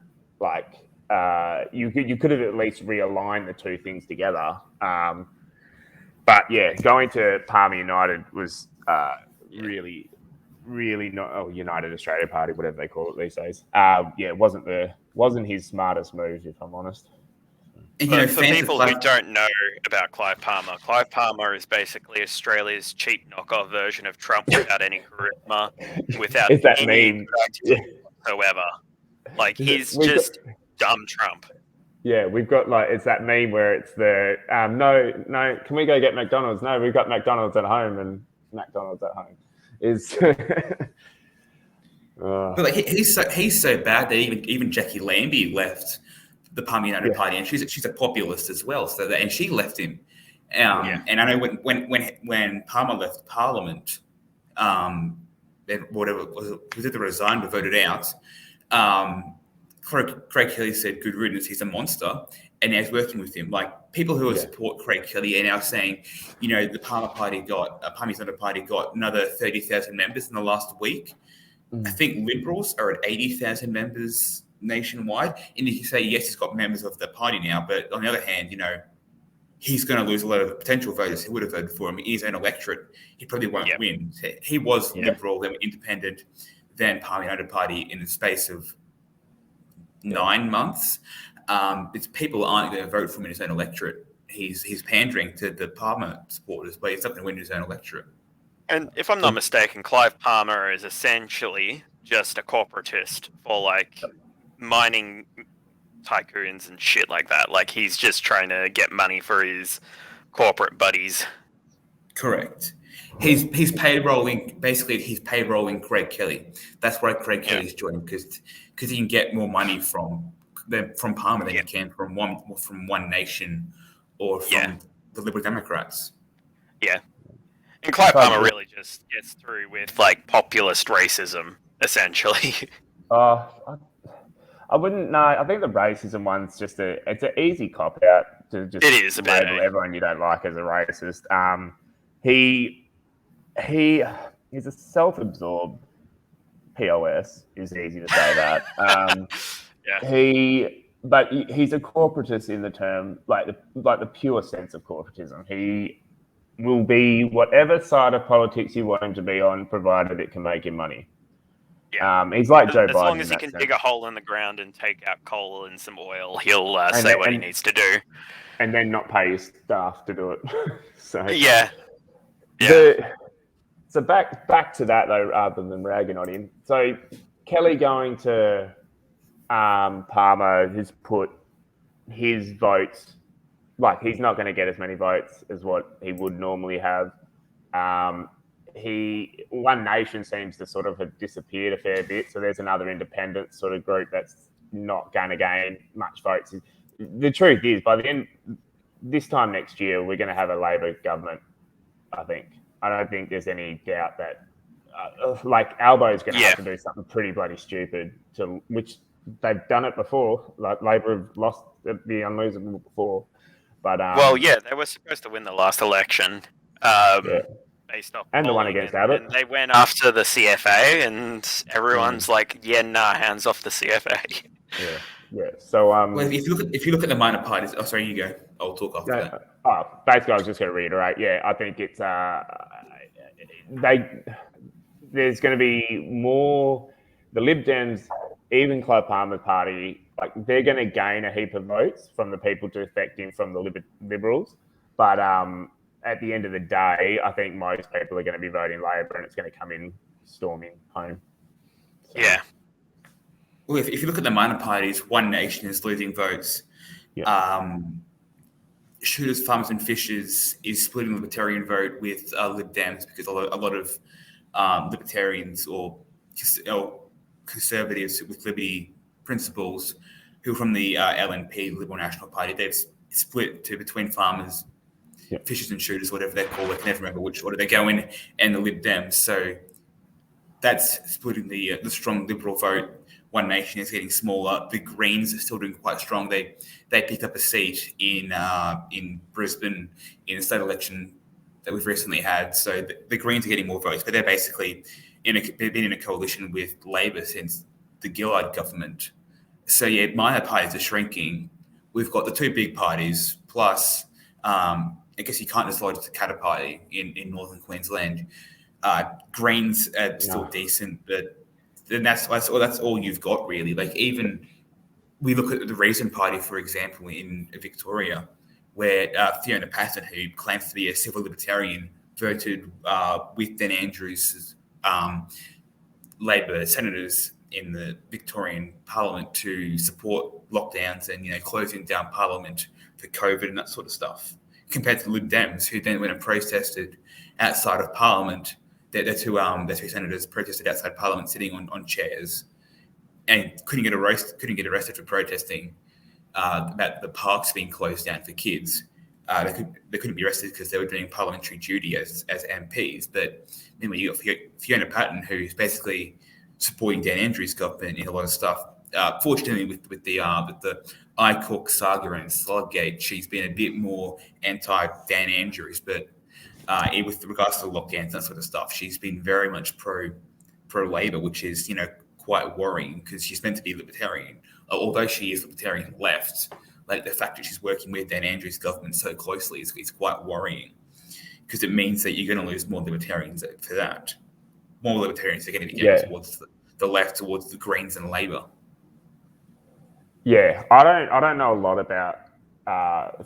you could have at least realigned the two things together. But yeah, going to Palmer United was really, really not United Australia Party, whatever they call it these days. Wasn't his smartest move, if I'm honest. And, for people who don't know about Clive Palmer is basically Australia's cheap knockoff version of Trump without any charisma, without any productivity whatsoever. He's just dumb Trump. Yeah, we've got it's that meme where it's the no, can we go get McDonald's? No, we've got McDonald's at home, and McDonald's at home is. But he's so bad that even Jackie Lambie left the Palmer United Party, and she's a populist as well. So and she left him. And I know when Palmer left Parliament, then whatever was it, resigned or voted out. Craig Kelly said, "Good riddance. He's a monster," and now he's working with him. People who support Craig Kelly are now saying, the Palmer United Party got another 30,000 members in the last week. I think Liberals are at 80,000 members nationwide, and you can say yes, he's got members of the party now, but on the other hand, he's going to lose a lot of potential voters who would have voted for him in his own electorate. He probably won't win. He was Liberal, then independent, then Palmer United Party in the space of 9 months. It's people aren't going to vote for him in his own electorate. He's pandering to the Palmer supporters, but he's not going to win his own electorate. And if I'm not mistaken, Clive Palmer is essentially just a corporatist for mining tycoons and shit like that. He's just trying to get money for his corporate buddies. Correct. He's payrolling. Basically, he's payrolling Craig Kelly. That's why Craig Kelly's joined because he can get more money from Palmer than he can from One Nation or from the Liberal Democrats. Yeah. And Clive Palmer really just gets through with populist racism, essentially. I wouldn't know. I think the racism one's it's an easy cop out to just label everyone you don't like as a racist. He's a self-absorbed POS. It's easy to say that. But he's a corporatist in the term, the pure sense of corporatism. He will be whatever side of politics you want him to be on, provided it can make him money. Yeah. He's like Joe Biden. As long as he can dig a hole in the ground and take out coal and some oil, he'll say what he needs to do. And then not pay his staff to do it. So back to that though, rather than ragging on him. So Kelly going to Palmer has put his votes, like he's not going to get as many votes as what he would normally have. One Nation seems to sort of have disappeared a fair bit. So there's another independent sort of group that's not going to gain much votes. The truth is, by the end, this time next year, we're going to have a Labor government, I think. I don't think there's any doubt that, Albo's going to have to do something pretty bloody stupid, which they've done it before. Like Labor have lost the unlosable before. But they were supposed to win the last election. Based off and the one against Abbott. And they went after the CFA, and everyone's like, hands off the CFA. Yeah. So, well, if you look at the minor parties, oh, sorry, you go. I'll talk after that. Basically, I was just going to reiterate. Yeah, I think it's there's going to be more. The Lib Dems, even Clive Palmer's party, like they're going to gain a heap of votes from the people defecting from the Liberals, but at the end of the day, I think most people are going to be voting Labor, and it's going to come in storming home. So. Yeah. Well, if you look at the minor parties, One Nation is losing votes. Yeah. Shooters, Farmers and Fishers is splitting the Libertarian vote with Lib Dems because a lot of Libertarians or conservatives with liberty principles who are from the LNP, Liberal National Party, they've split between Farmers, Fishers and Shooters, whatever they're called. I can never remember which order they go in, and the Lib Dems. So that's splitting the strong Liberal vote. One Nation is getting smaller. The Greens are still doing quite strong. They picked up a seat in Brisbane in a state election that we've recently had. So the Greens are getting more votes, but they're basically they've been in a coalition with Labor since the Gillard government. So minor parties are shrinking. We've got the two big parties plus I guess you can't dislodge the Katter Party in northern Queensland. Greens are still decent, but then that's all you've got really. Like even we look at the Reason Party, for example, in Victoria, where Fiona Patten, who claims to be a civil libertarian, voted with Dan Andrews' Labor senators in the Victorian Parliament to support lockdowns and closing down Parliament for COVID and that sort of stuff. Compared to the Lib Dems, who then went and protested outside of Parliament. Their two senators protested outside Parliament, sitting on chairs, and couldn't get arrested for protesting about the parks being closed down for kids. They couldn't be arrested because they were doing parliamentary duty as MPs. But then you got Fiona Patten, who's basically supporting Dan Andrews' government in a lot of stuff. Fortunately, with the iCook saga and Sludgate, she's been a bit more anti-Dan Andrews, but with regards to the lockdowns, that sort of stuff, she's been very much pro Labor, which is quite worrying because she's meant to be libertarian. Although she is libertarian left, like the fact that she's working with Dan Andrews' government so closely is quite worrying because it means that you're going to lose more libertarians for that. More libertarians are going to be going towards the left, towards the Greens and Labor. Yeah, I don't know a lot about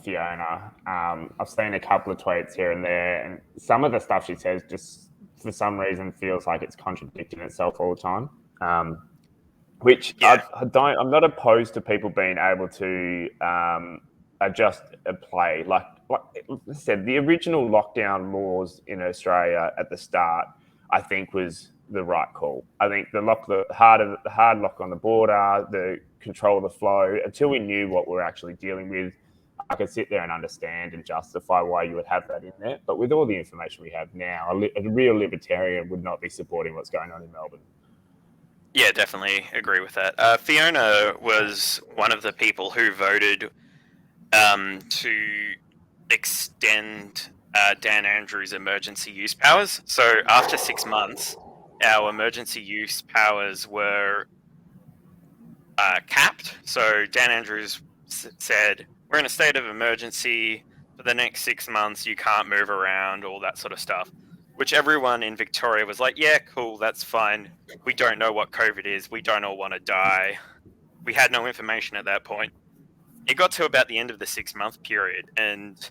Fiona. I've seen a couple of tweets here and there, and some of the stuff she says just for some reason feels like it's contradicting itself all the time. I'm not opposed to people being able to adjust a play. Like I said, the original lockdown laws in Australia at the start, I think, was the right call. I think the hard lock on the border, the control of the flow, until we knew what we're actually dealing with, I could sit there and understand and justify why you would have that in there. But with all the information we have now, a real libertarian would not be supporting what's going on in Melbourne. Yeah, definitely agree with that. Fiona was one of the people who voted to extend Dan Andrews' emergency use powers. So after 6 months, our emergency use powers were capped. So Dan Andrews said, we're in a state of emergency for the next 6 months. You can't move around, all that sort of stuff, which everyone in Victoria was like, yeah, cool, that's fine. We don't know what COVID is. We don't all want to die. We had no information at that point. It got to about the end of the 6 month period, and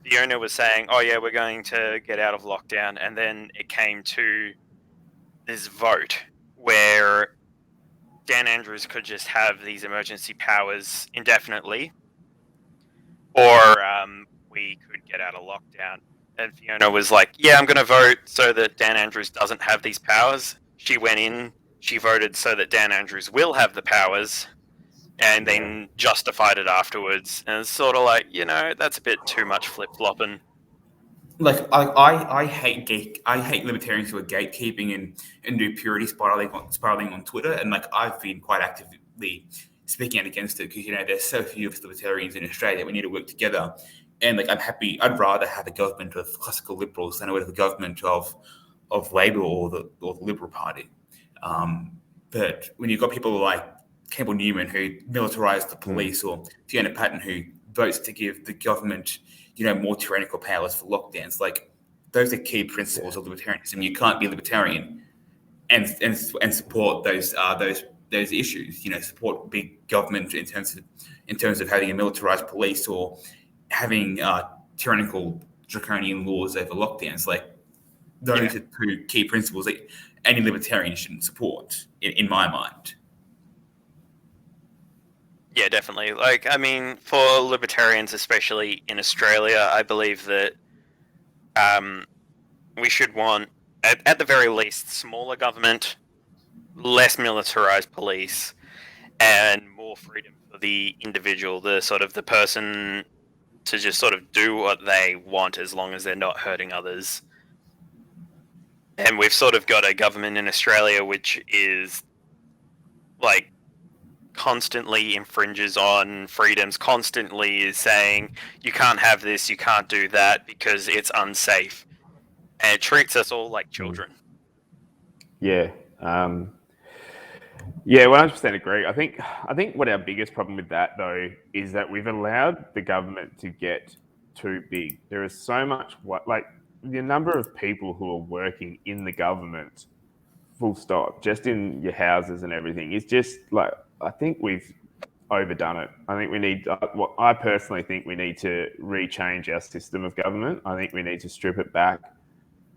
Fiona was saying, "Oh yeah, we're going to get out of lockdown," and then it came to this vote where Dan Andrews could just have these emergency powers indefinitely, or we could get out of lockdown. And Fiona was like, "Yeah, I'm going to vote so that Dan Andrews doesn't have these powers." She went in, she voted so that Dan Andrews will have the powers, and then justified it afterwards. And it's sort of like, that's a bit too much flip-flopping. Like I hate libertarians who are gatekeeping and do purity spiraling on Twitter, and like I've been quite actively speaking out against it because there's so few of us libertarians in Australia. We need to work together, and like I'd rather have a government of classical liberals than I would have a government of Labor or the Liberal Party. But when you've got people like Campbell Newman who militarised the police, or Fiona Patten who votes to give the government more tyrannical powers for lockdowns, like those are key principles of libertarianism. You can't be libertarian and support those issues. Support big government in terms of having a militarized police or having tyrannical draconian laws over lockdowns. Like those are two key principles that any libertarian shouldn't support, in my mind. Yeah, definitely. Like, I mean, for libertarians, especially in Australia, I believe that we should want, at the very least, smaller government, less militarized police, and more freedom for the individual, the person to just sort of do what they want as long as they're not hurting others. And we've sort of got a government in Australia which is like constantly infringes on freedoms, constantly is saying you can't have this, you can't do that because it's unsafe, and it treats us all like children. Yeah, 100% agree. I think what our biggest problem with that though is that we've allowed the government to get too big. There is so much the number of people who are working in the government, full stop, just in your houses and everything, is just like, I think we've overdone it. I think we need, I personally think we need to rechange our system of government. I think we need to strip it back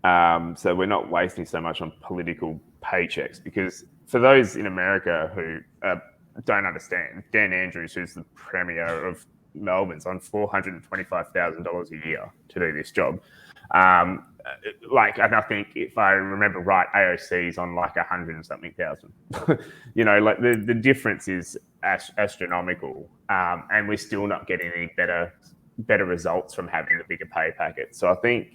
so we're not wasting so much on political paychecks. Because for those in America who don't understand, Dan Andrews, who's the Premier of Melbourne's on $425,000 a year to do this job. And I think if I remember right, AOC's on like 100 and something thousand. Like the difference is astronomical, and we're still not getting any better results from having the bigger pay packet. So I think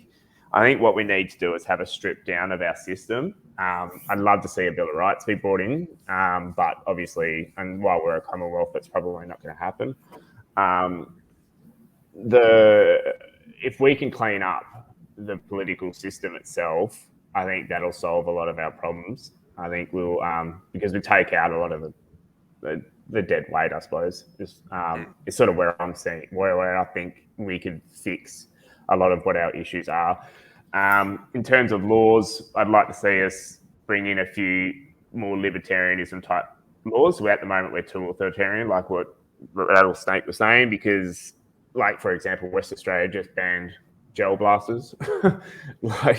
what we need to do is have a strip down of our system. I'd love to see a Bill of Rights be brought in, but obviously, and while we're a Commonwealth, that's probably not going to happen. If we can clean up the political system itself, I think that'll solve a lot of our problems. I think we'll, because we take out a lot of the dead weight, I suppose. It's sort of where I'm seeing, where I think we could fix a lot of what our issues are. In terms of laws, I'd like to see us bring in a few more libertarianism type laws. At the moment, we're too authoritarian, like what Rattlesnake was saying, because, like, for example, West Australia just banned gel blasters. I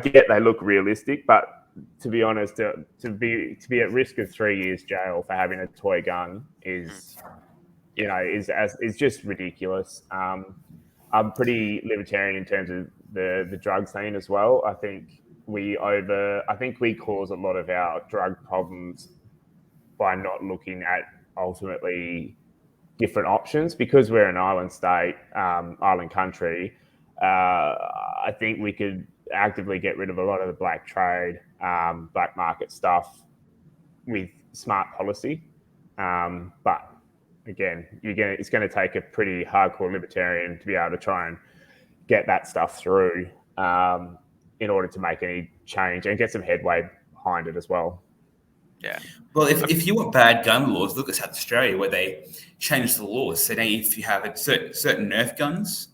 get they look realistic, but to be honest, to be at risk of 3 years jail for having a toy gun is just ridiculous. I'm pretty libertarian in terms of the drug scene as well. I think we cause a lot of our drug problems by not looking at ultimately different options, because we're an island state, island country. I think we could actively get rid of a lot of the black trade, black market stuff with smart policy. But again, it's going to take a pretty hardcore libertarian to be able to try and get that stuff through in order to make any change and get some headway behind it as well. Yeah. Well, if you want bad gun laws, look at South Australia, where they changed the laws. So now if you have certain Nerf guns,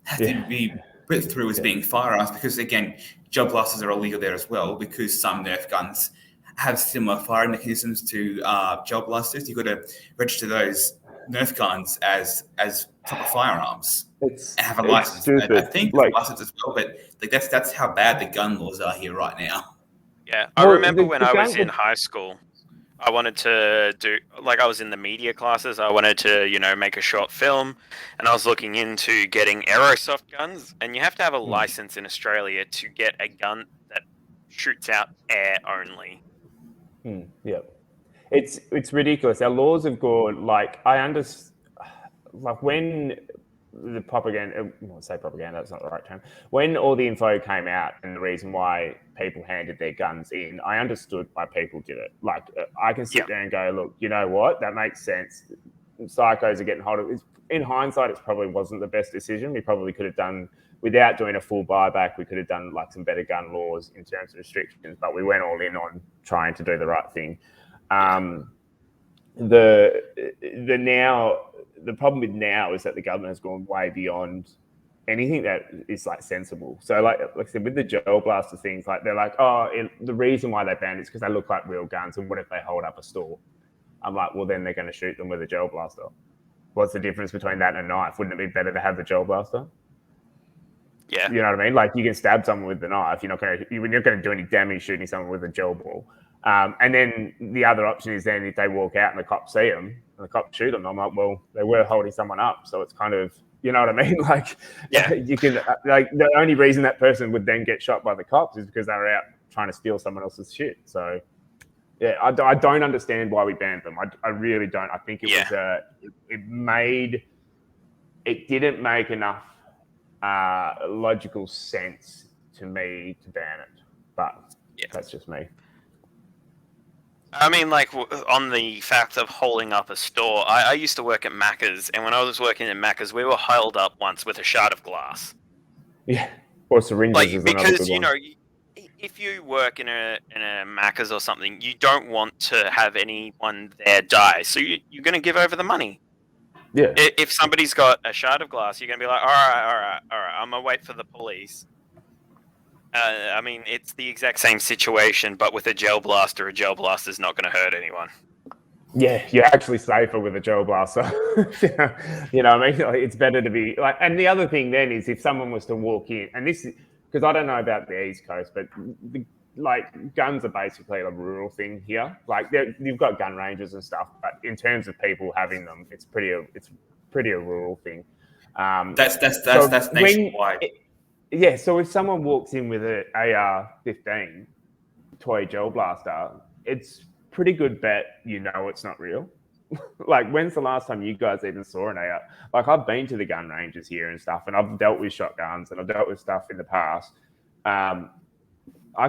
have to be put through as being firearms, because, again, gel blasters are illegal there as well, because some Nerf guns have similar firing mechanisms to gel blasters. You've got to register those Nerf guns as proper firearms It's and have a license. stupid. I think Like, license as well, but like that's how bad the gun laws are here right now. Yeah, I Well, remember the when I was gun- in high school, I wanted to do, like, I was in the media classes. I wanted to, make a short film, and I was looking into getting airsoft guns. And you have to have a license in Australia to get a gun that shoots out air only. Yeah, it's ridiculous. Our laws have gone like like when the propaganda. I won't say propaganda. That's not the right term. When all the info came out and the reason why people handed their guns in, I understood why people did it. Like I can sit there and go, look, you know what? That makes sense. Psychos are getting hold of it. In hindsight, it probably wasn't the best decision. We probably could have done, without doing a full buyback, we could have done like some better gun laws in terms of restrictions, but we went all in on trying to do the right thing. The problem with now is that the government has gone way beyond anything that is like sensible. So like I said, with the gel blaster things, like they're like, the reason why they banned it is because they look like real guns, and what if they hold up a store? I'm like, well, then they're going to shoot them with a gel blaster. What's the difference between that and a knife? Wouldn't it be better to have the gel blaster? Yeah. You know what I mean? Like you can stab someone with the knife. You're not going to do any damage shooting someone with a gel ball. And then the other option is then if they walk out and the cops see them and the cops shoot them, I'm like, well, they were holding someone up. So it's kind of, you know what I mean? Like, you can, like, the only reason that person would then get shot by the cops is because they were out trying to steal someone else's shit. So, yeah, I don't understand why we banned them. I really don't. I think it was it didn't make enough logical sense to me to ban it. But that's just me. I mean, like, on the fact of holding up a store, I used to work at Macca's, and when I was working at Macca's, we were held up once with a shard of glass. Yeah, or syringes is another good one. If you work in a Macca's or something, you don't want to have anyone there die, so you're going to give over the money. Yeah. If somebody's got a shard of glass, you're going to be like, all right, I'm going to wait for the police. I mean, it's the exact same situation, but with a gel blaster is not going to hurt anyone. Yeah, you're actually safer with a gel blaster. You know what I mean? Like, it's better to be like. And the other thing then is if someone was to walk in, and this is because I don't know about the East Coast, but like guns are basically a rural thing here. Like you've got gun ranges and stuff, but in terms of people having them, it's pretty a rural thing. That's nationwide. So if someone walks in with an AR-15 toy gel blaster, it's pretty good bet it's not real. Like, when's the last time you guys even saw an AR? Like, I've been to the gun ranges here and stuff, and I've dealt with shotguns and I've dealt with stuff in the past. I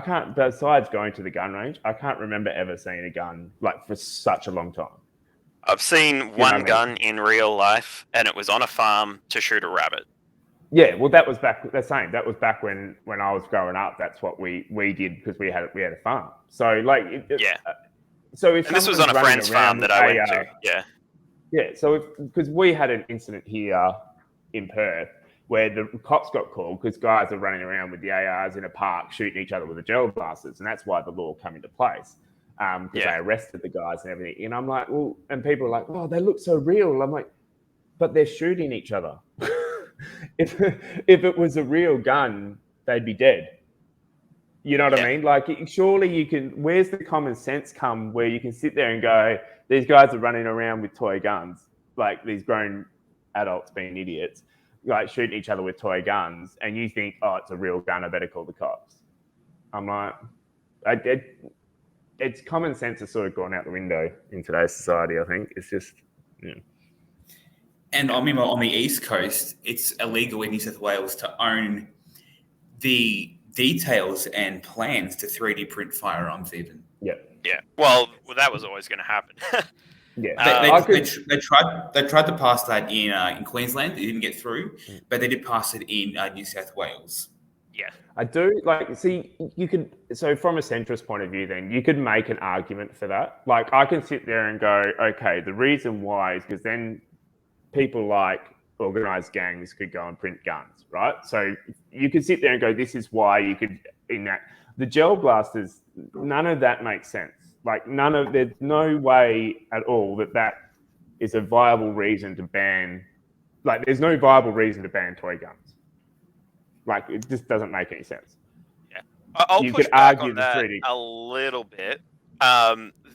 can't, besides going to the gun range, I can't remember ever seeing a gun like for such a long time. I've seen one gun in real life, and it was on a farm to shoot a rabbit. Yeah, well, that was back. The same. That was back when I was growing up. That's what we did because we had a farm. So like, so if this was on a friend's farm that I went to. Yeah. So because we had an incident here in Perth where the cops got called because guys are running around with the ARs in a park shooting each other with the gel blasters, and that's why the law came into place. Because they arrested the guys and everything. And I'm like, well, and people are like, oh, they look so real. I'm like, but they're shooting each other. If it was a real gun, they'd be dead. You know what I mean? Like, surely you can. Where's the common sense come where you can sit there and go, these guys are running around with toy guns, like these grown adults being idiots, like shooting each other with toy guns, and you think, oh, it's a real gun, I better call the cops. I'm like, it's common sense has sort of gone out the window in today's society. I think it's just. And I remember on the East Coast, it's illegal in New South Wales to own the details and plans to 3D print firearms even. Yeah. Yeah. Well, that was always going to happen. Yeah. They tried to pass that in Queensland. It didn't get through, but they did pass it in New South Wales. Yeah. I do you could, so from a centrist point of view, then you could make an argument for that. Like I can sit there and go, okay, the reason why is because then people like organized gangs could go and print guns, right? So you could sit there and go, this is why you could the gel blasters, none of that makes sense. Like there's no way at all that is a viable reason to ban. Like, there's no viable reason to ban toy guns. Like, it just doesn't make any sense. Yeah, I'll You push could back argue on the that 3D. a little bit.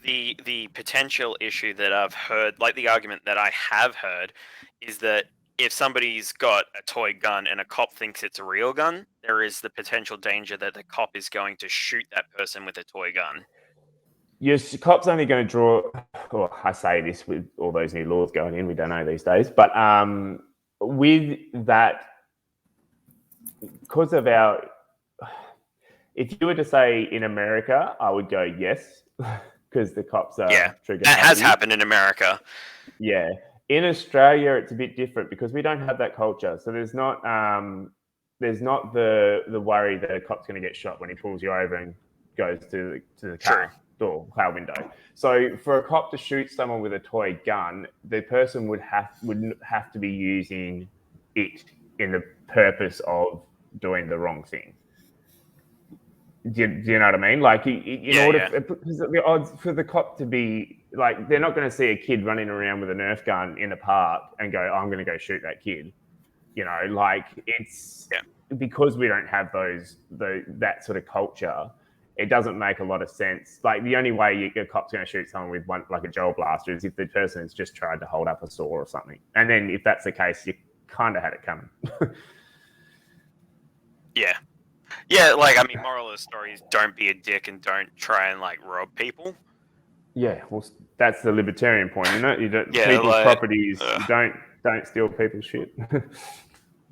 The potential issue that I've heard, like the argument that I have heard, is that if somebody's got a toy gun and a cop thinks it's a real gun, there is the potential danger that the cop is going to shoot that person with a toy gun. Your cop's only going to draw. Oh, I say this with all those new laws going in. We don't know these days, but with that, because of our, if you were to say in America, I would go yes, because the cops are trigger that has happy. happened in America. Yeah, in Australia, it's a bit different because we don't have that culture. So there's not the worry that a cop's going to get shot when he pulls you over and goes to the car window. So for a cop to shoot someone with a toy gun, the person would have to be using it in the purpose of doing the wrong thing. Do you know what I mean? Like, because the odds for the cop to be like, they're not going to see a kid running around with a Nerf gun in a park and go, "I'm going to go shoot that kid." You know, like, it's because we don't have that sort of culture. It doesn't make a lot of sense. Like, the only way a cop's going to shoot someone with one, like a gel blaster, is if the person has just tried to hold up a saw or something. And then if that's the case, you kind of had it coming. Yeah, like, I mean, moral of the story is don't be a dick and don't try and, like, rob people. Yeah, well, that's the libertarian point, isn't it? You don't, people's like, properties, you don't steal people's shit.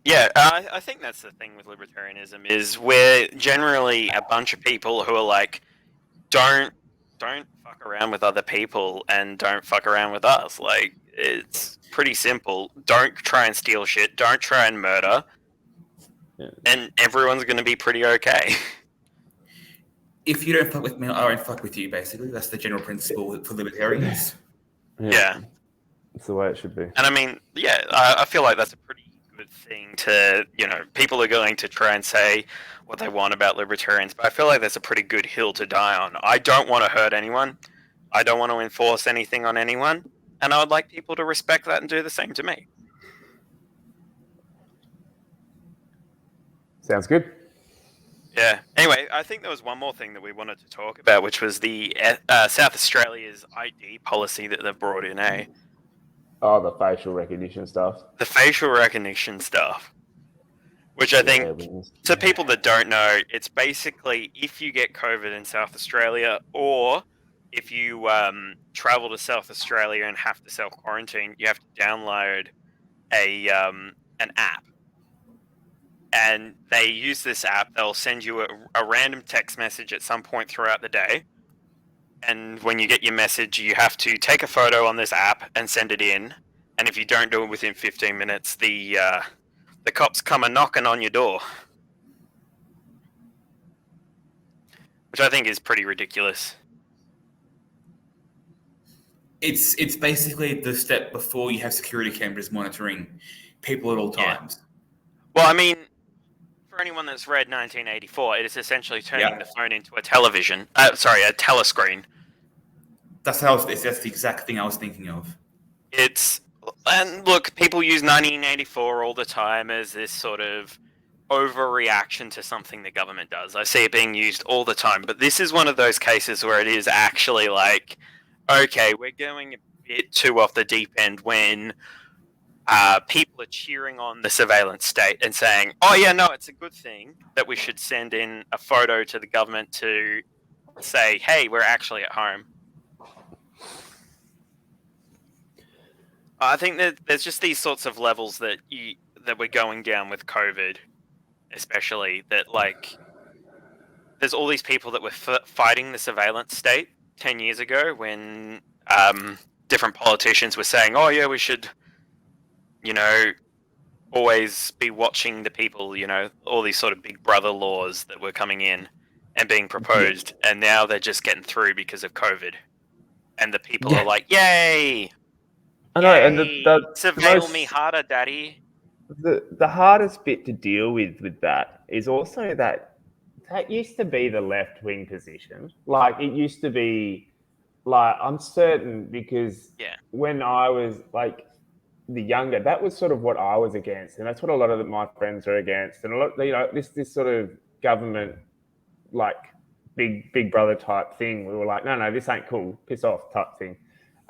Yeah, I think that's the thing with libertarianism, is we're generally a bunch of people who are like, don't fuck around with other people and don't fuck around with us. Like, it's pretty simple. Don't try and steal shit. Don't try and murder. Yeah. And everyone's going to be pretty okay. If you don't fuck with me, I won't fuck with you, basically. That's the general principle for libertarians. Yeah. That's the way it should be. And I mean, I feel like that's a pretty good thing to, people are going to try and say what they want about libertarians, but I feel like that's a pretty good hill to die on. I don't want to hurt anyone. I don't want to enforce anything on anyone. And I would like people to respect that and do the same to me. Sounds good. Yeah. Anyway, I think there was one more thing that we wanted to talk about, which was the South Australia's ID policy that they've brought in, eh? Oh, the facial recognition stuff. The facial recognition stuff. Which I think, to people that don't know, it's basically if you get COVID in South Australia, or if you travel to South Australia and have to self-quarantine, you have to download an app. And they use this app. They'll send you a random text message at some point throughout the day. And when you get your message, you have to take a photo on this app and send it in. And if you don't do it within 15 minutes, the cops come a-knocking on your door. Which I think is pretty ridiculous. It's basically the step before you have security cameras monitoring people at all times. Well, I mean, for anyone that's read 1984, it is essentially turning the phone into a television. A telescreen. That's the exact thing I was thinking of. And look, people use 1984 all the time as this sort of overreaction to something the government does. I see it being used all the time, but this is one of those cases where it is actually like, okay, we're going a bit too off the deep end when people are cheering on the surveillance state and saying, oh yeah, no, it's a good thing that we should send in a photo to the government to say, hey, we're actually at home. I think that there's just these sorts of levels that we're going down with COVID, especially, that like there's all these people that were fighting the surveillance state 10 years ago when different politicians were saying, oh yeah, we should, always be watching the people, all these sort of big brother laws that were coming in and being proposed, and now they're just getting through because of COVID. And the people are like, yay! I know, and surveil me harder, daddy. The hardest bit to deal with that is also that used to be the left-wing position. Like, it used to be, like, I'm certain because when I was like the younger, that was sort of what I was against, and that's what a lot of my friends are against, and a lot, this sort of government like big brother type thing. We were like, no, this ain't cool, piss off type thing.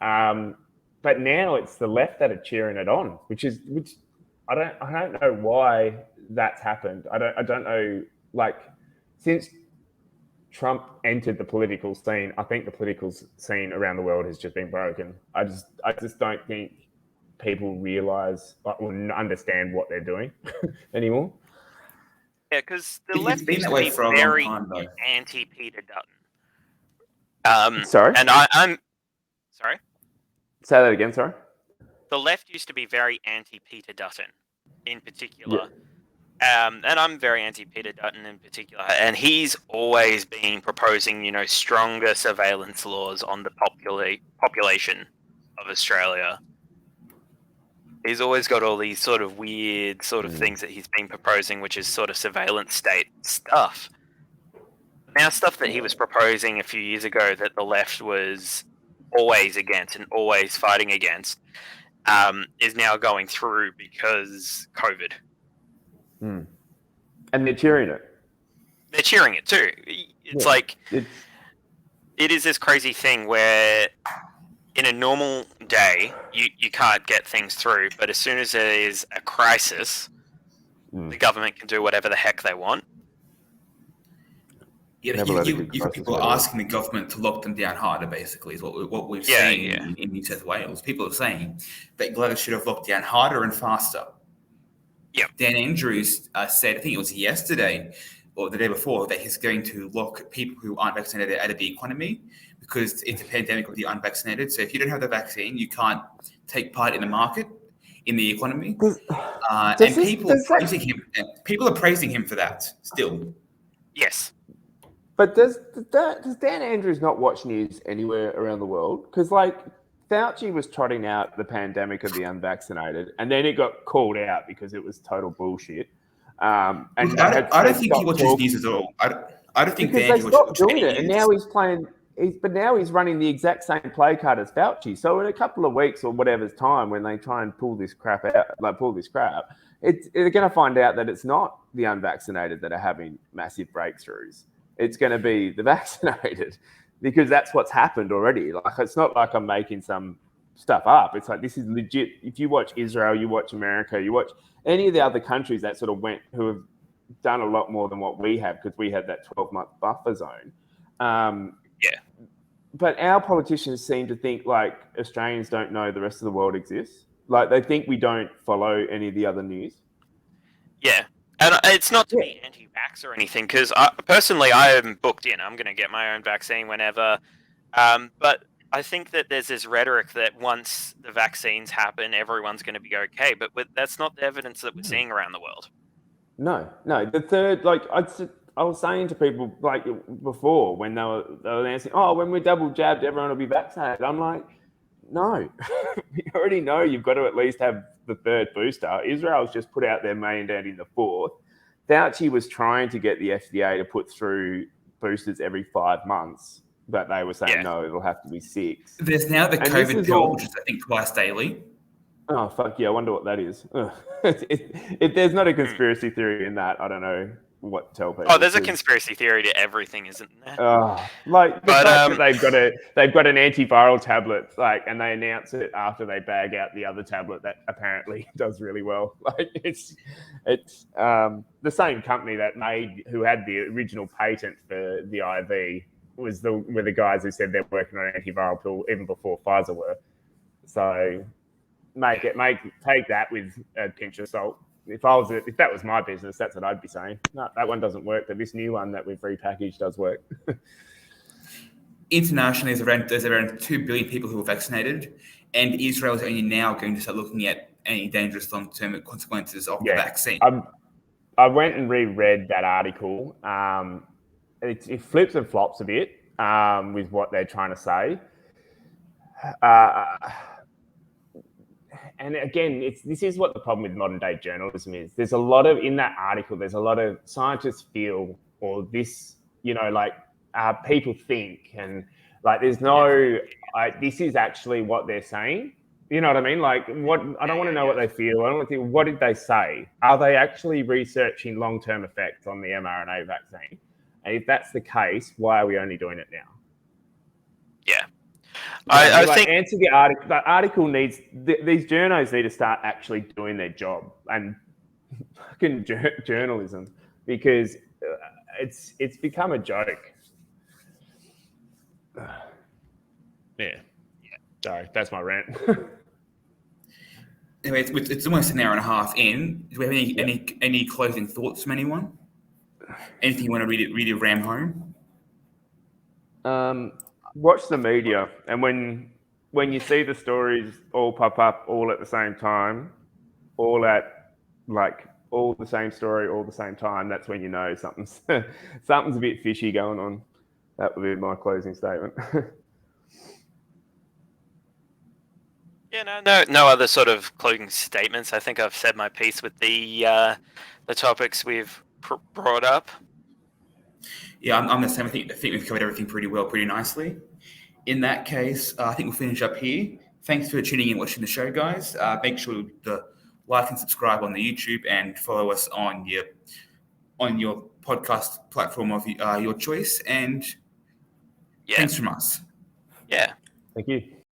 But now it's the left that are cheering it on, which I don't know why that's happened. I don't know. Like, since Trump entered the political scene, I think the political scene around the world has just been broken. I just don't think people realize or understand what they're doing anymore. Yeah, because the It's left been used that to way be for a long very time, though. anti-Peter Dutton. Sorry? And I'm sorry? Say that again, sorry? The left used to be very anti-Peter Dutton in particular. Yeah. And I'm very anti-Peter Dutton in particular. And he's always been proposing, stronger surveillance laws on the population of Australia. He's always got all these sort of weird sort of things that he's been proposing, which is sort of surveillance state stuff. Now, stuff that he was proposing a few years ago that the left was always against and always fighting against is now going through because COVID. And they're cheering it. They're cheering it too. It's like, it is this crazy thing where in a normal day, you can't get things through, but as soon as there is a crisis, the government can do whatever the heck they want. Yeah, you people are asking the government to lock them down harder, basically, is what we've seen in New South Wales. People are saying that Gladys should have locked down harder and faster. Yeah. Dan Andrews said, I think it was yesterday or the day before, that he's going to lock people who aren't vaccinated out of the economy because it's a pandemic with the unvaccinated. So if you don't have the vaccine, you can't take part in the market, in the economy. And people are praising him for that still. Yes. But does Dan Andrews not watch news anywhere around the world? Because Fauci was trotting out the pandemic of the unvaccinated, and then it got called out because it was total bullshit. And I don't think he watches news at all. I don't think because they stopped doing it, and now he's playing. But now he's running the exact same play card as Fauci. So in a couple of weeks or whatever's time, when they try and pull this crap out, they're going to find out that it's not the unvaccinated that are having massive breakthroughs. It's going to be the vaccinated, because that's what's happened already. It's not like I'm making some stuff up. It's like, this is legit. If you watch Israel, you watch America, you watch any of the other countries that sort of who have done a lot more than what we have, because we had that 12-month buffer zone. But our politicians seem to think Australians don't know the rest of the world exists. They think we don't follow any of the other news. Yeah. And it's not to be anti-vax or anything, because personally, I am booked in. I'm going to get my own vaccine whenever. But I think that there's this rhetoric that once the vaccines happen, everyone's going to be okay. But that's not the evidence that we're seeing around the world. No. The third, I was saying to people before when they were announcing, when we're double jabbed, everyone will be vaccinated. I'm like, no, we already know you've got to at least have the third booster. Israel's just put out their mandate in the fourth. Fauci was trying to get the FDA to put through boosters every 5 months, but they were saying, no, it'll have to be 6. There's now the COVID pill, which is, I think, twice daily. Oh, fuck yeah. I wonder what that is. If there's not a conspiracy theory in that, I don't know what to tell people. Oh, there's a conspiracy theory to everything, isn't there? They've got an antiviral tablet, and they announce it after they bag out the other tablet that apparently does really well. It's the same company who had the original patent for the IV were the guys who said they're working on an antiviral pill even before Pfizer were. So take that with a pinch of salt. If that was my business, that's what I'd be saying. No, that one doesn't work, but this new one that we've repackaged does work. Internationally, there's around 2 billion people who are vaccinated, and Israel is only now going to start looking at any dangerous long-term consequences of the vaccine. I went and reread that article. It flips and flops a bit with what they're trying to say. And again, this is what the problem with modern day journalism is. There's a lot of, in that article, there's a lot of scientists feel, or this, people think, and there's no this is actually what they're saying. You know what I mean? Like, what I don't want to know what they feel. I don't want to think, what did they say? Are they actually researching long-term effects on the mRNA vaccine? And if that's the case, why are we only doing it now? Yeah. I think answer the article. The article needs these journos need to start actually doing their job and fucking journalism, because it's become a joke. Yeah. Sorry, that's my rant. Anyway, it's almost an hour and a half in. Do we have any closing thoughts from anyone? Anything you want to read a ram home? Watch the media, and when you see the stories all pop up all at the same time, all the same story all the same time, that's when you know something's a bit fishy going on. That would be my closing statement. Yeah, no other sort of closing statements. I think I've said my piece with the topics we've brought up. Yeah, I'm the same. I think we've covered everything pretty well, pretty nicely. In that case, I think we'll finish up here. Thanks for tuning in and watching the show, guys. Make sure to like and subscribe on the YouTube and follow us on your podcast platform of your choice. And thanks from us. Yeah. Thank you.